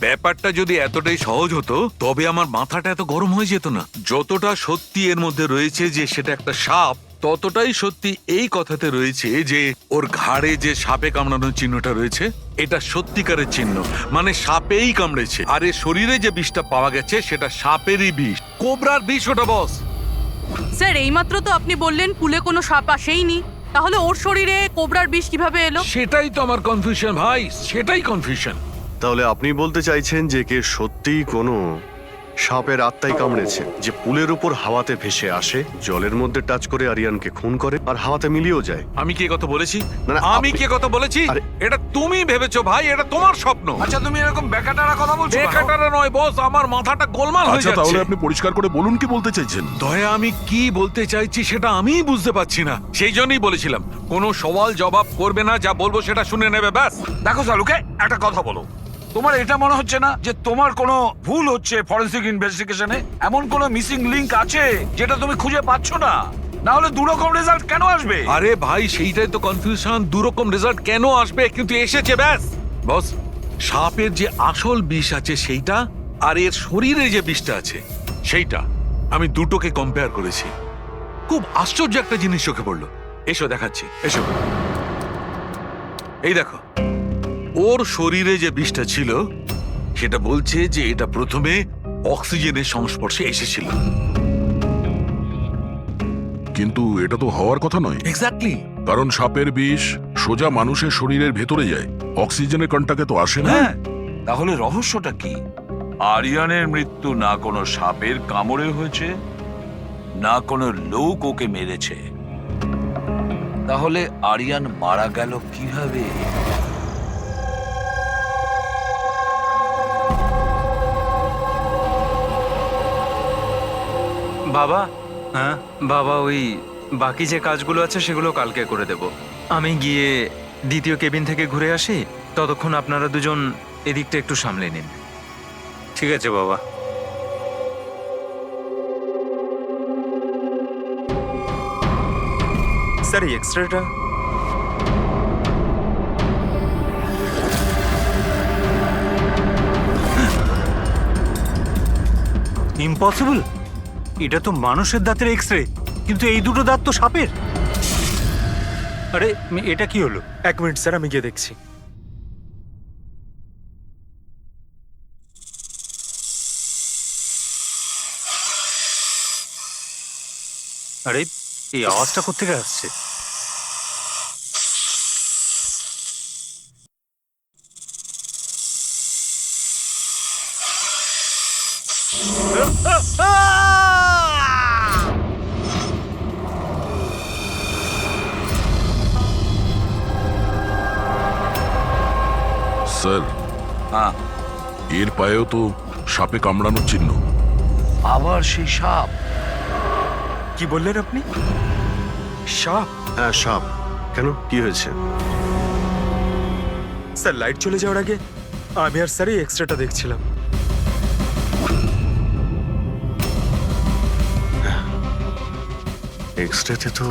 Speaker 7: ব্যাপারটা যদি এতটাই সহজ হতো তবে আমার মাথাটা এত গরম হয়ে যেত না। যতটা সত্যি এর মধ্যে রয়েছে যে সেটা একটা সাপ, ততটাই সত্যি এই কথাতে রয়েছে যে ওর ঘাড়ে যে সাপে কামড়ানোর চিহ্নটা রয়েছে, এটা সত্যিকারের চিহ্ন, মানে সাপেই কামড়েছে। আর এর শরীরে যে বিষটা পাওয়া গেছে সেটা সাপেরই বিষ, কোবরার বিষ ওটা বস।
Speaker 4: স্যার, এইমাত্র তো আপনি বললেন পুলে কোনো সাপ আসেইনি, তাহলে ওর শরীরে কোবরার বিষ কিভাবে এলো?
Speaker 7: সেটাই তো আমার কনফিউশন ভাই, সেটাই কনফিউশন।
Speaker 16: তাহলে আপনি বলতে চাইছেন যে কে সত্যিই কোনো সাপের আত্মাই কামড়েছে, যে পুলের উপর হাওয়াতে ভেসে আসে, জলের মধ্যে টাচ করে আরিয়ানকে খুন করে আর হাওয়াতে মিলিয়েও যায়।
Speaker 7: আমি কি কথা বলেছি?
Speaker 16: না,
Speaker 7: আমি কি কথা বলেছি? এটা তুমি ভেবেছো ভাই, এটা তোমার স্বপ্ন।
Speaker 13: আচ্ছা, তুমি এরকম বেকাটারা কথা বলছো?
Speaker 7: বেকাটারা নয় বস, আমার মাথাটা গোলমাল হয়ে
Speaker 8: আচ্ছা,
Speaker 7: যাচ্ছে।
Speaker 8: তাহলে আপনি পরিষ্কার করে বলুন কি বলতে চাইছেন।
Speaker 7: দয়া, আমি কি বলতে চাইছি সেটা আমিই বুঝতে পারছি না, সেই জন্যই বলেছিলাম কোনো সওয়াল জবাব করবে না, যা বলবো সেটা শুনে নেবে ব্যাস।
Speaker 13: দেখো সালুকে, একটা কথা বলো, তোমার এটা মনে হচ্ছে না যে তোমার কোনো ভুল হচ্ছে ফরেন্সিক ইনভেস্টিগেশনে? এমন কোনো মিসিং লিংক আছে যেটা তুমি খুঁজে পাচ্ছ না? না হলে দুরকম রেজাল্ট কেন আসবে?
Speaker 7: আরে ভাই, সেইটাই তো কনফিউশন, দুরকম রেজাল্ট কেন আসবে, কিন্তু এসেছে ব্যাস। বস, সাপের যে আসল বিষ আছে সেইটা, আর এর শরীরে যে বিষটা আছে সেইটা, আমি দুটোকে কম্পেয়ার করেছি। খুব আশ্চর্য একটা জিনিস চোখে পড়লো। এসো দেখাচ্ছি, এসো। এই দেখো, ওর শরীরে যে বিষটা ছিল সেটা বলছে যে এটা প্রথমে অক্সিজেনের সংস্পর্শে এসেছিল,
Speaker 8: কিন্তু এটা তো হওয়ার কথা নয়।
Speaker 7: এক্স্যাক্টলি।
Speaker 8: কারণ সাপের বিষ সোজা মানুষের শরীরের ভেতরে যায়, অক্সিজেনের কন্টাক্টে তো আসে না।
Speaker 13: তাহলে রহস্যটা কি? আরিয়ানের মৃত্যু না কোনো সাপের কামড়ে হয়েছে, না কোনো লোক ওকে মেরেছে। তাহলে আরিয়ান মারা গেল কিভাবে?
Speaker 14: বাবা, হ্যাঁ বাবা, ওই বাকি যে কাজগুলো আছে সেগুলো কালকে করে দেব। আমি গিয়ে দ্বিতীয় কেবিন থেকে ঘুরে আসি, ততক্ষণ আপনারা দুজন এদিকটা একটু সামলে নিন।
Speaker 20: ঠিক আছে বাবা।
Speaker 14: স্যার এই এক্সট্রাটা
Speaker 20: ইম্পসিবল, এটা তো মানুষের দাঁতের এক্স রে, কিন্তু এই দুটো দাঁত তো সাপের। আরে এটা কি হলো?
Speaker 14: 1 মিনিট স্যার, আমি গিয়ে দেখছি।
Speaker 20: আরে এই আওয়াজটা কোত্থেকে আসছে?
Speaker 8: স্যার, এর পায়েও তো সাপে কামড়ানোর চিহ্ন।
Speaker 13: আবার সেই সাপ?
Speaker 14: কি বললেন আপনি? সাপ?
Speaker 16: হ্যাঁ সাপ। কেন, কি হয়েছে?
Speaker 14: স্যার লাইট চলে যাওয়ার আগে আমি আর স্যার এই এক্সট্রাটা দেখছিলাম।
Speaker 16: এক্সরেতে তো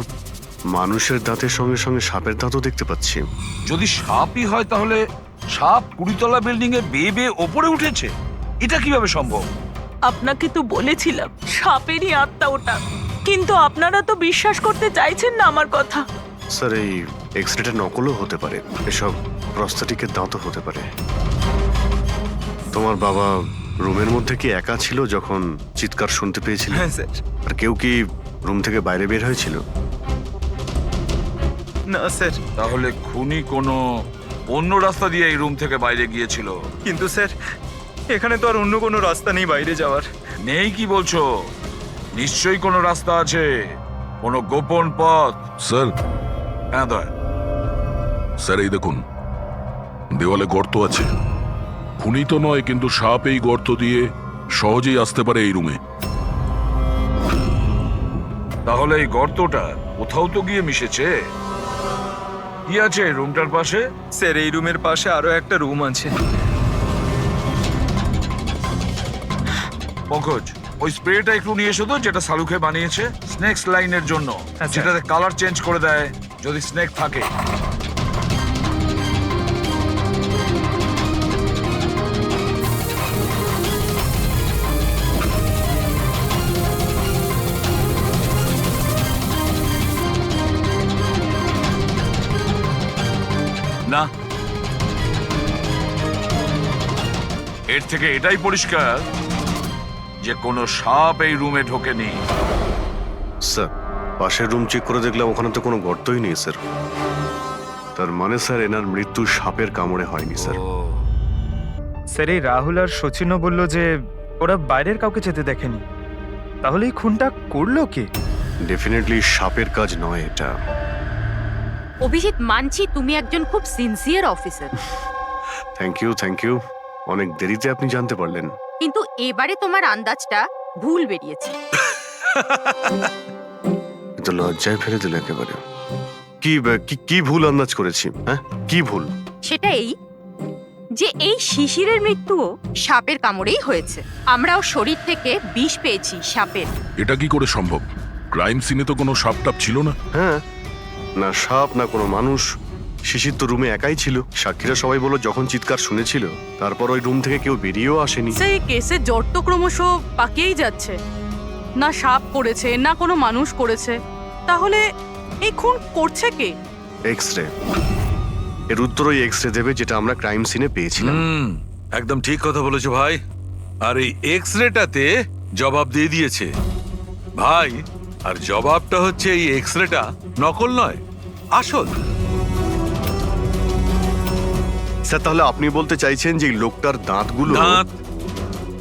Speaker 16: মানুষের দাঁতের সঙ্গে সঙ্গে সাপের দাঁতও দেখতে পাচ্ছি।
Speaker 13: যদি সাপই হয় তাহলে সাপ 20 তলা বিল্ডিং এ বেয়ে বেয়ে ওপরে উঠেছে, এটা কিভাবে সম্ভব?
Speaker 9: আপনাকে তো বলেছিলাম সাপেরই আত্মা ওটা, কিন্তু আপনারা তো বিশ্বাস করতে চাইছেন না আমার কথা।
Speaker 16: স্যার এই এক্সরেটা নকলও হতে পারে, এসব প্রস্থেটিকের দাঁতও হতে পারে। তোমার বাবা রুমের মধ্যে কি একা ছিল যখন চিৎকার শুনতে পেয়েছিল?
Speaker 14: হ্যাঁ স্যার।
Speaker 16: আর কেউ কি রুম থেকে বাইরে বের হয়েছিল?
Speaker 14: না স্যার।
Speaker 13: তাহলে খুনি কোনো অন্য রাস্তা দিয়ে এই রুম থেকে বাইরে গিয়েছিল।
Speaker 14: কিন্তু স্যার এখানে তো আর অন্য কোনো রাস্তা নেই বাইরে যাওয়ার।
Speaker 13: নেই কি বলছো? নিশ্চয়ই কোনো রাস্তা আছে, কোনো গোপন পথ।
Speaker 8: স্যার।
Speaker 13: হ্যাঁ দয়।
Speaker 8: স্যার এই দেখুন, দেওয়ালে গর্ত আছে। খুনি তো নয়, কিন্তু সাপ এই গর্ত দিয়ে সহজেই আসতে পারে এই রুমে।
Speaker 13: তাহলে এই গর্তটা কোথাও তো গিয়ে মিশেছে। কি আছে এই রুমটার পাশে?
Speaker 14: স্যার এই রুমের পাশে আরো একটা রুম আছে।
Speaker 13: পঙ্কজ, ওই স্প্রেটা একটু নিয়ে এসো তো, যেটা সালুকে বানিয়েছে স্নেকস লাইনের জন্য, যেটাতে কালার চেঞ্জ করে দেয় যদি স্নেক থাকে। না, এর থেকে এটাই পরিষ্কার যে কোনো সাপ এই রুমে ঢোকেনি।
Speaker 16: স্যার পাশের রুম চেক করে দেখলাম ওখানে তো কোনো গর্তই নেই স্যার। তার মানে স্যার এনার মৃত্যু সাপের কামড়ে হয়নি স্যার।
Speaker 14: স্যার এই রাহুল আর সচিনও বলল যে ওরা বাইরের কাউকে যেতে দেখেনি, তাহলে এই খুনটা করলো কি?
Speaker 16: ডেফিনেটলি সাপের কাজ নয় এটা।
Speaker 11: অভিজিৎ, মানছি তুমি একজন খুব সিনসিয়ার অফিসার,
Speaker 16: থ্যাংক ইউ। অনেক দেরিতে আপনি জানতে পারলেন।
Speaker 11: কিন্তু এবারে তোমার আন্দাজটা ভুল বেরিয়েছে।
Speaker 16: তো লজ্জায় ফেলে দিল একেবারে। কি ভুল আন্দাজ করেছি? হ্যাঁ কি ভুল?
Speaker 11: সেটা এই যে এই শিশিরের মৃত্যুও সাপের কামড়েই হয়েছে। আমরাও শরীর থেকে বিষ পেয়েছি সাপের।
Speaker 8: এটা কি করে সম্ভব? ক্রাইম সিনে তো কোনো সাপ টাপ ছিল না।
Speaker 16: হ্যাঁ, না সাপ না কোনো মানুষ। শিশির তো রুমে একাই ছিল। সাক্ষীরা সবাই বলল যখন চিৎকার শুনেছিল তারপর ওই রুম থেকে কেউ বেরিয়েও আসেনি।
Speaker 4: সেই কেসের জট তো ক্রমশ পাকিয়েই যাচ্ছে। না সাপ করেছে, না কোনো মানুষ করেছে। তাহলে এই খুন করছে কে?
Speaker 16: এক্সরে। এর উত্তর ওই এক্সরে দেবে যেটা আমরা ক্রাইম সিনে পেয়েছিলাম।
Speaker 7: একদম ঠিক কথা বলেছো ভাই। আর এই এক্স রেটাতে জবাব দিয়ে দিয়েছে। ভাই, আর জবাবটা হচ্ছে এই এক্সরেটা নকল নয়, আসল।
Speaker 16: স্যার তাহলে আপনি বলতে চাইছেন যে এই লোকটার দাঁতগুলো
Speaker 7: দাঁত,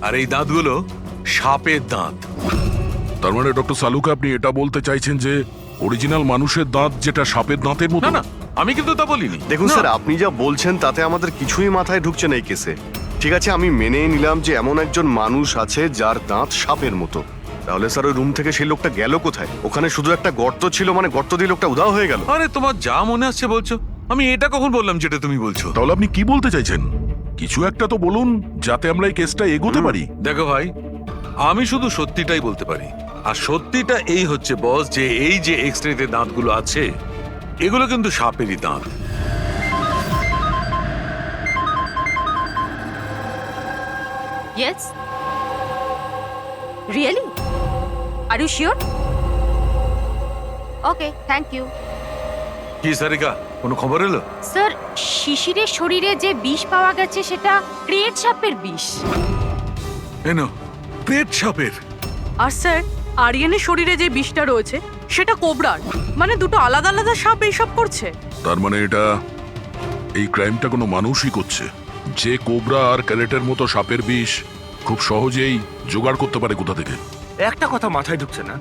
Speaker 7: আর এই দাঁতগুলো সাপের দাঁত।
Speaker 8: তার মানে ডক্টর সালুকা আপনি এটা বলতে চাইছেন যে অরিজিনাল মানুষের দাঁত যেটা সাপের দাঁতের মতো?
Speaker 7: না, আমি কিন্তু তা বলিনি।
Speaker 16: দেখুন স্যার, আপনি যা বলছেন তাতে আমাদের কিছুই মাথায় ঢুকছে না এই কেসে। ঠিক আছে, আমি মেনে নিলাম যে এমন একজন মানুষ আছে যার দাঁত সাপের মতো। তাহলে স্যার ওই রুম থেকে সেই লোকটা গেল কোথায়? ওখানে শুধু একটা গর্ত ছিল, মানে গর্ত দিয়ে লোকটা উধাও হয়ে গেল।
Speaker 7: আরে তোমার যা মনে আসছে বলছো, আমি এটা কখন বললাম যেটা তুমি বলছো?
Speaker 8: তাহলে আপনি কি বলতে চাইছেন? কিছু একটা তো বলুন যাতে আমরা এই কেসটা এগোতে পারি।
Speaker 7: দেখো ভাই, আমি শুধু সত্যিটাই বলতে পারি, আর সত্যিটা এই হচ্ছে বস, যে এই যে এক্সরেতে দাঁতগুলো আছে এগুলো কিন্তু সাপেরই দাঁত।
Speaker 19: Yes, really? Are you sure? Okay, thank you.
Speaker 7: কি সারিকা, কোনো খবর এলো?
Speaker 19: স্যার, শিশিরের শরীরে যে বিষ পাওয়া গেছে সেটা ক্রিয়েট সাপের বিষ।
Speaker 7: এনো, পেট সাপের।
Speaker 4: আর স্যার, আরিয়ানের শরীরে যে বিষটা রয়েছে সেটা কোবরার। মানে দুটো আলাদা আলাদা সাপ এইসব করছে।
Speaker 8: তার মানে এটা এই ক্রাইমটা কোনো মানুষই করছে, যে কোবরা আর ক্যারেটের মতো সাপের বিষ খুব সহজেই জোগাড় করতে পারে কোথা থেকে।
Speaker 12: একটা কথা মাথায় ঢুকছে না,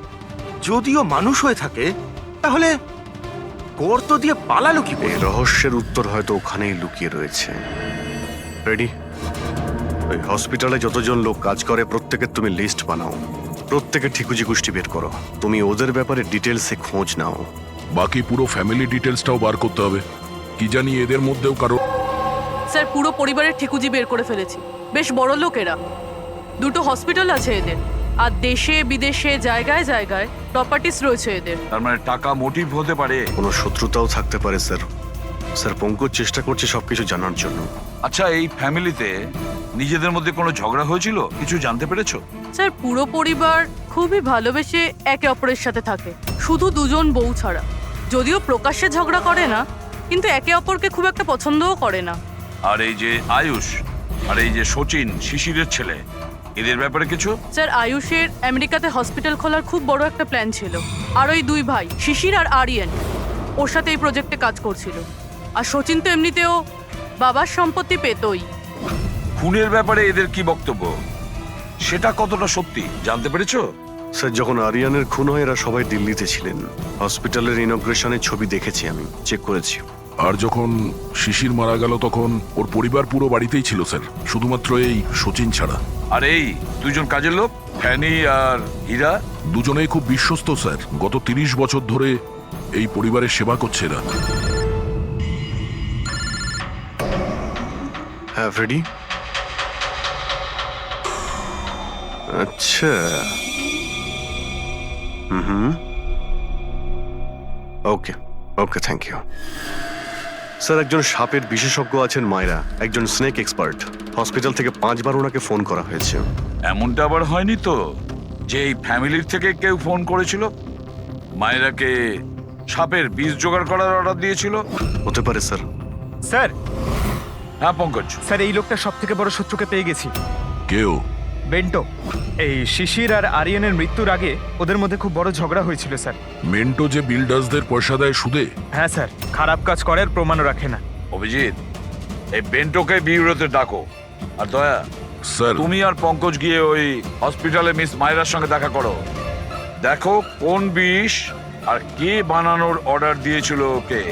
Speaker 12: যদিও মানুষ হয়ে থাকে তাহলে গর্ত দিয়ে পালালো কি করে?
Speaker 16: এই রহস্যের উত্তর হয়তো ওখানেই লুকিয়ে রয়েছে। রেডি? ওই হসপিটালে যতজন লোক কাজ করে প্রত্যেকের তুমি লিস্ট বানাও, প্রত্যেকের ঠিকুজি গোষ্ঠী বের করো, তুমি ওদের ব্যাপারে ডিটেলসে খোঁজ নাও।
Speaker 8: বাকি পুরো ফ্যামিলি ডিটেলসটাও বার করতে হবে। কি জানি এদের মধ্যেও কারো।
Speaker 4: স্যার, পুরো পরিবারের ঠিকুজি বের করে ফেলেছি। বেশ বড় লোক এরা, দুটো হসপিটাল আছে এদের, আর দেশে বিদেশে জায়গায় জায়গায় প্রপার্টিস রয়েছে এদের।
Speaker 13: তার মানে টাকা মোটিভ হতে পারে।
Speaker 16: কোনো শত্রুতাও থাকতে পারে স্যার। স্যার পঙ্কজ চেষ্টা করছে সবকিছু জানার জন্য।
Speaker 13: আচ্ছা, এই ফ্যামিলিতে নিজেদের মধ্যে কোনো ঝগড়া হয়েছিল, কিছু জানতে পেরেছো?
Speaker 4: স্যার, পুরো পরিবার খুবই ভালোবেসে একে অপরের সাথে থাকে, শুধু দুজন বউ ছাড়া। যদিও প্রকাশ্যে ঝগড়া করে না, কিন্তু একে অপরকে খুব একটা পছন্দও করে না।
Speaker 13: আর এই যে আয়ুষ আর এই যে সচিন, শিশিরের ছেলে, এদের ব্যাপারে কিছু?
Speaker 4: স্যার, আয়ুষের আমেরিকাতে হসপিটাল খোলার খুব বড় একটা প্ল্যান ছিল, আর ওই দুই ভাই শিশির আর আরিয়ান ওর সাথে এই প্রজেক্টে কাজ করছিল। আর সচিন তো এমনিতেও বাবার সম্পত্তি পেতই।
Speaker 13: খুনের ব্যাপারে এদের কি বক্তব্য, সেটা কতটা সত্যি জানতে পেরেছো?
Speaker 16: স্যার যখন আরিয়ানের খুন হয় এরা সবাই দিল্লিতে ছিলেন। হসপিটালের ইনগ্রেশনের ছবি দেখেছি, আমি চেক করেছি।
Speaker 8: আর যখন শিশির মারা গেল তখন ওর পরিবার পুরো বাড়িতেই ছিল স্যার, শুধুমাত্র এই সচিন ছাড়া।
Speaker 13: আর এই দুজন কাজের লোক, ফ্যানি আর হীরা,
Speaker 8: দুজনেই খুব বিশ্বস্ত স্যার। গত 30 বছর ধরে এই পরিবারের সেবা করছে এরা।
Speaker 16: হ্যাঁ ফ্রেডি। আচ্ছা, ওকে ওকে, থ্যাংক ইউ স্যার। একজন সাপের বিশেষজ্ঞ আছেন মায়রা, একজন স্নেক এক্সপার্ট। হসপিটাল থেকে 5 বার ওনাকে ফোন করা হয়েছে।
Speaker 13: এমনটা আবার হয়নি তো যে এই ফ্যামিলির থেকে কেউ ফোন করেছিল মায়েরাকে সাপের বীজ জোগাড় করার অর্ডার দিয়েছিল?
Speaker 16: হতে পারে স্যার।
Speaker 14: স্যার।
Speaker 13: হ্যাঁ পঙ্কজ।
Speaker 14: স্যার, এই লোকটা সব থেকে বড় শত্রুকে পেয়ে গেছি।
Speaker 8: কেউ?
Speaker 14: বেন্টো। এই শিশির আর আরিয়ানের মৃত্যুর আগে ওদের মধ্যে খুব বড় ঝগড়া হয়েছিল স্যার।
Speaker 8: মেন্টো যে বিল্ডার্সদের পয়সা দেয় সুদে?
Speaker 14: হ্যাঁ স্যার, খারাপ কাজ করে আর প্রমাণও রাখে না।
Speaker 13: অভিজিৎ, এই বেন্টোকে বিউরোতে ডাকো। আর দয়া
Speaker 8: স্যার,
Speaker 13: তুমি আর পঙ্কজ গিয়ে ওই হসপিটালে মিস মায়রার সঙ্গে দেখা করো। দেখো কোন বিষ আর কে বানানোর অর্ডার দিয়েছিল ওকে।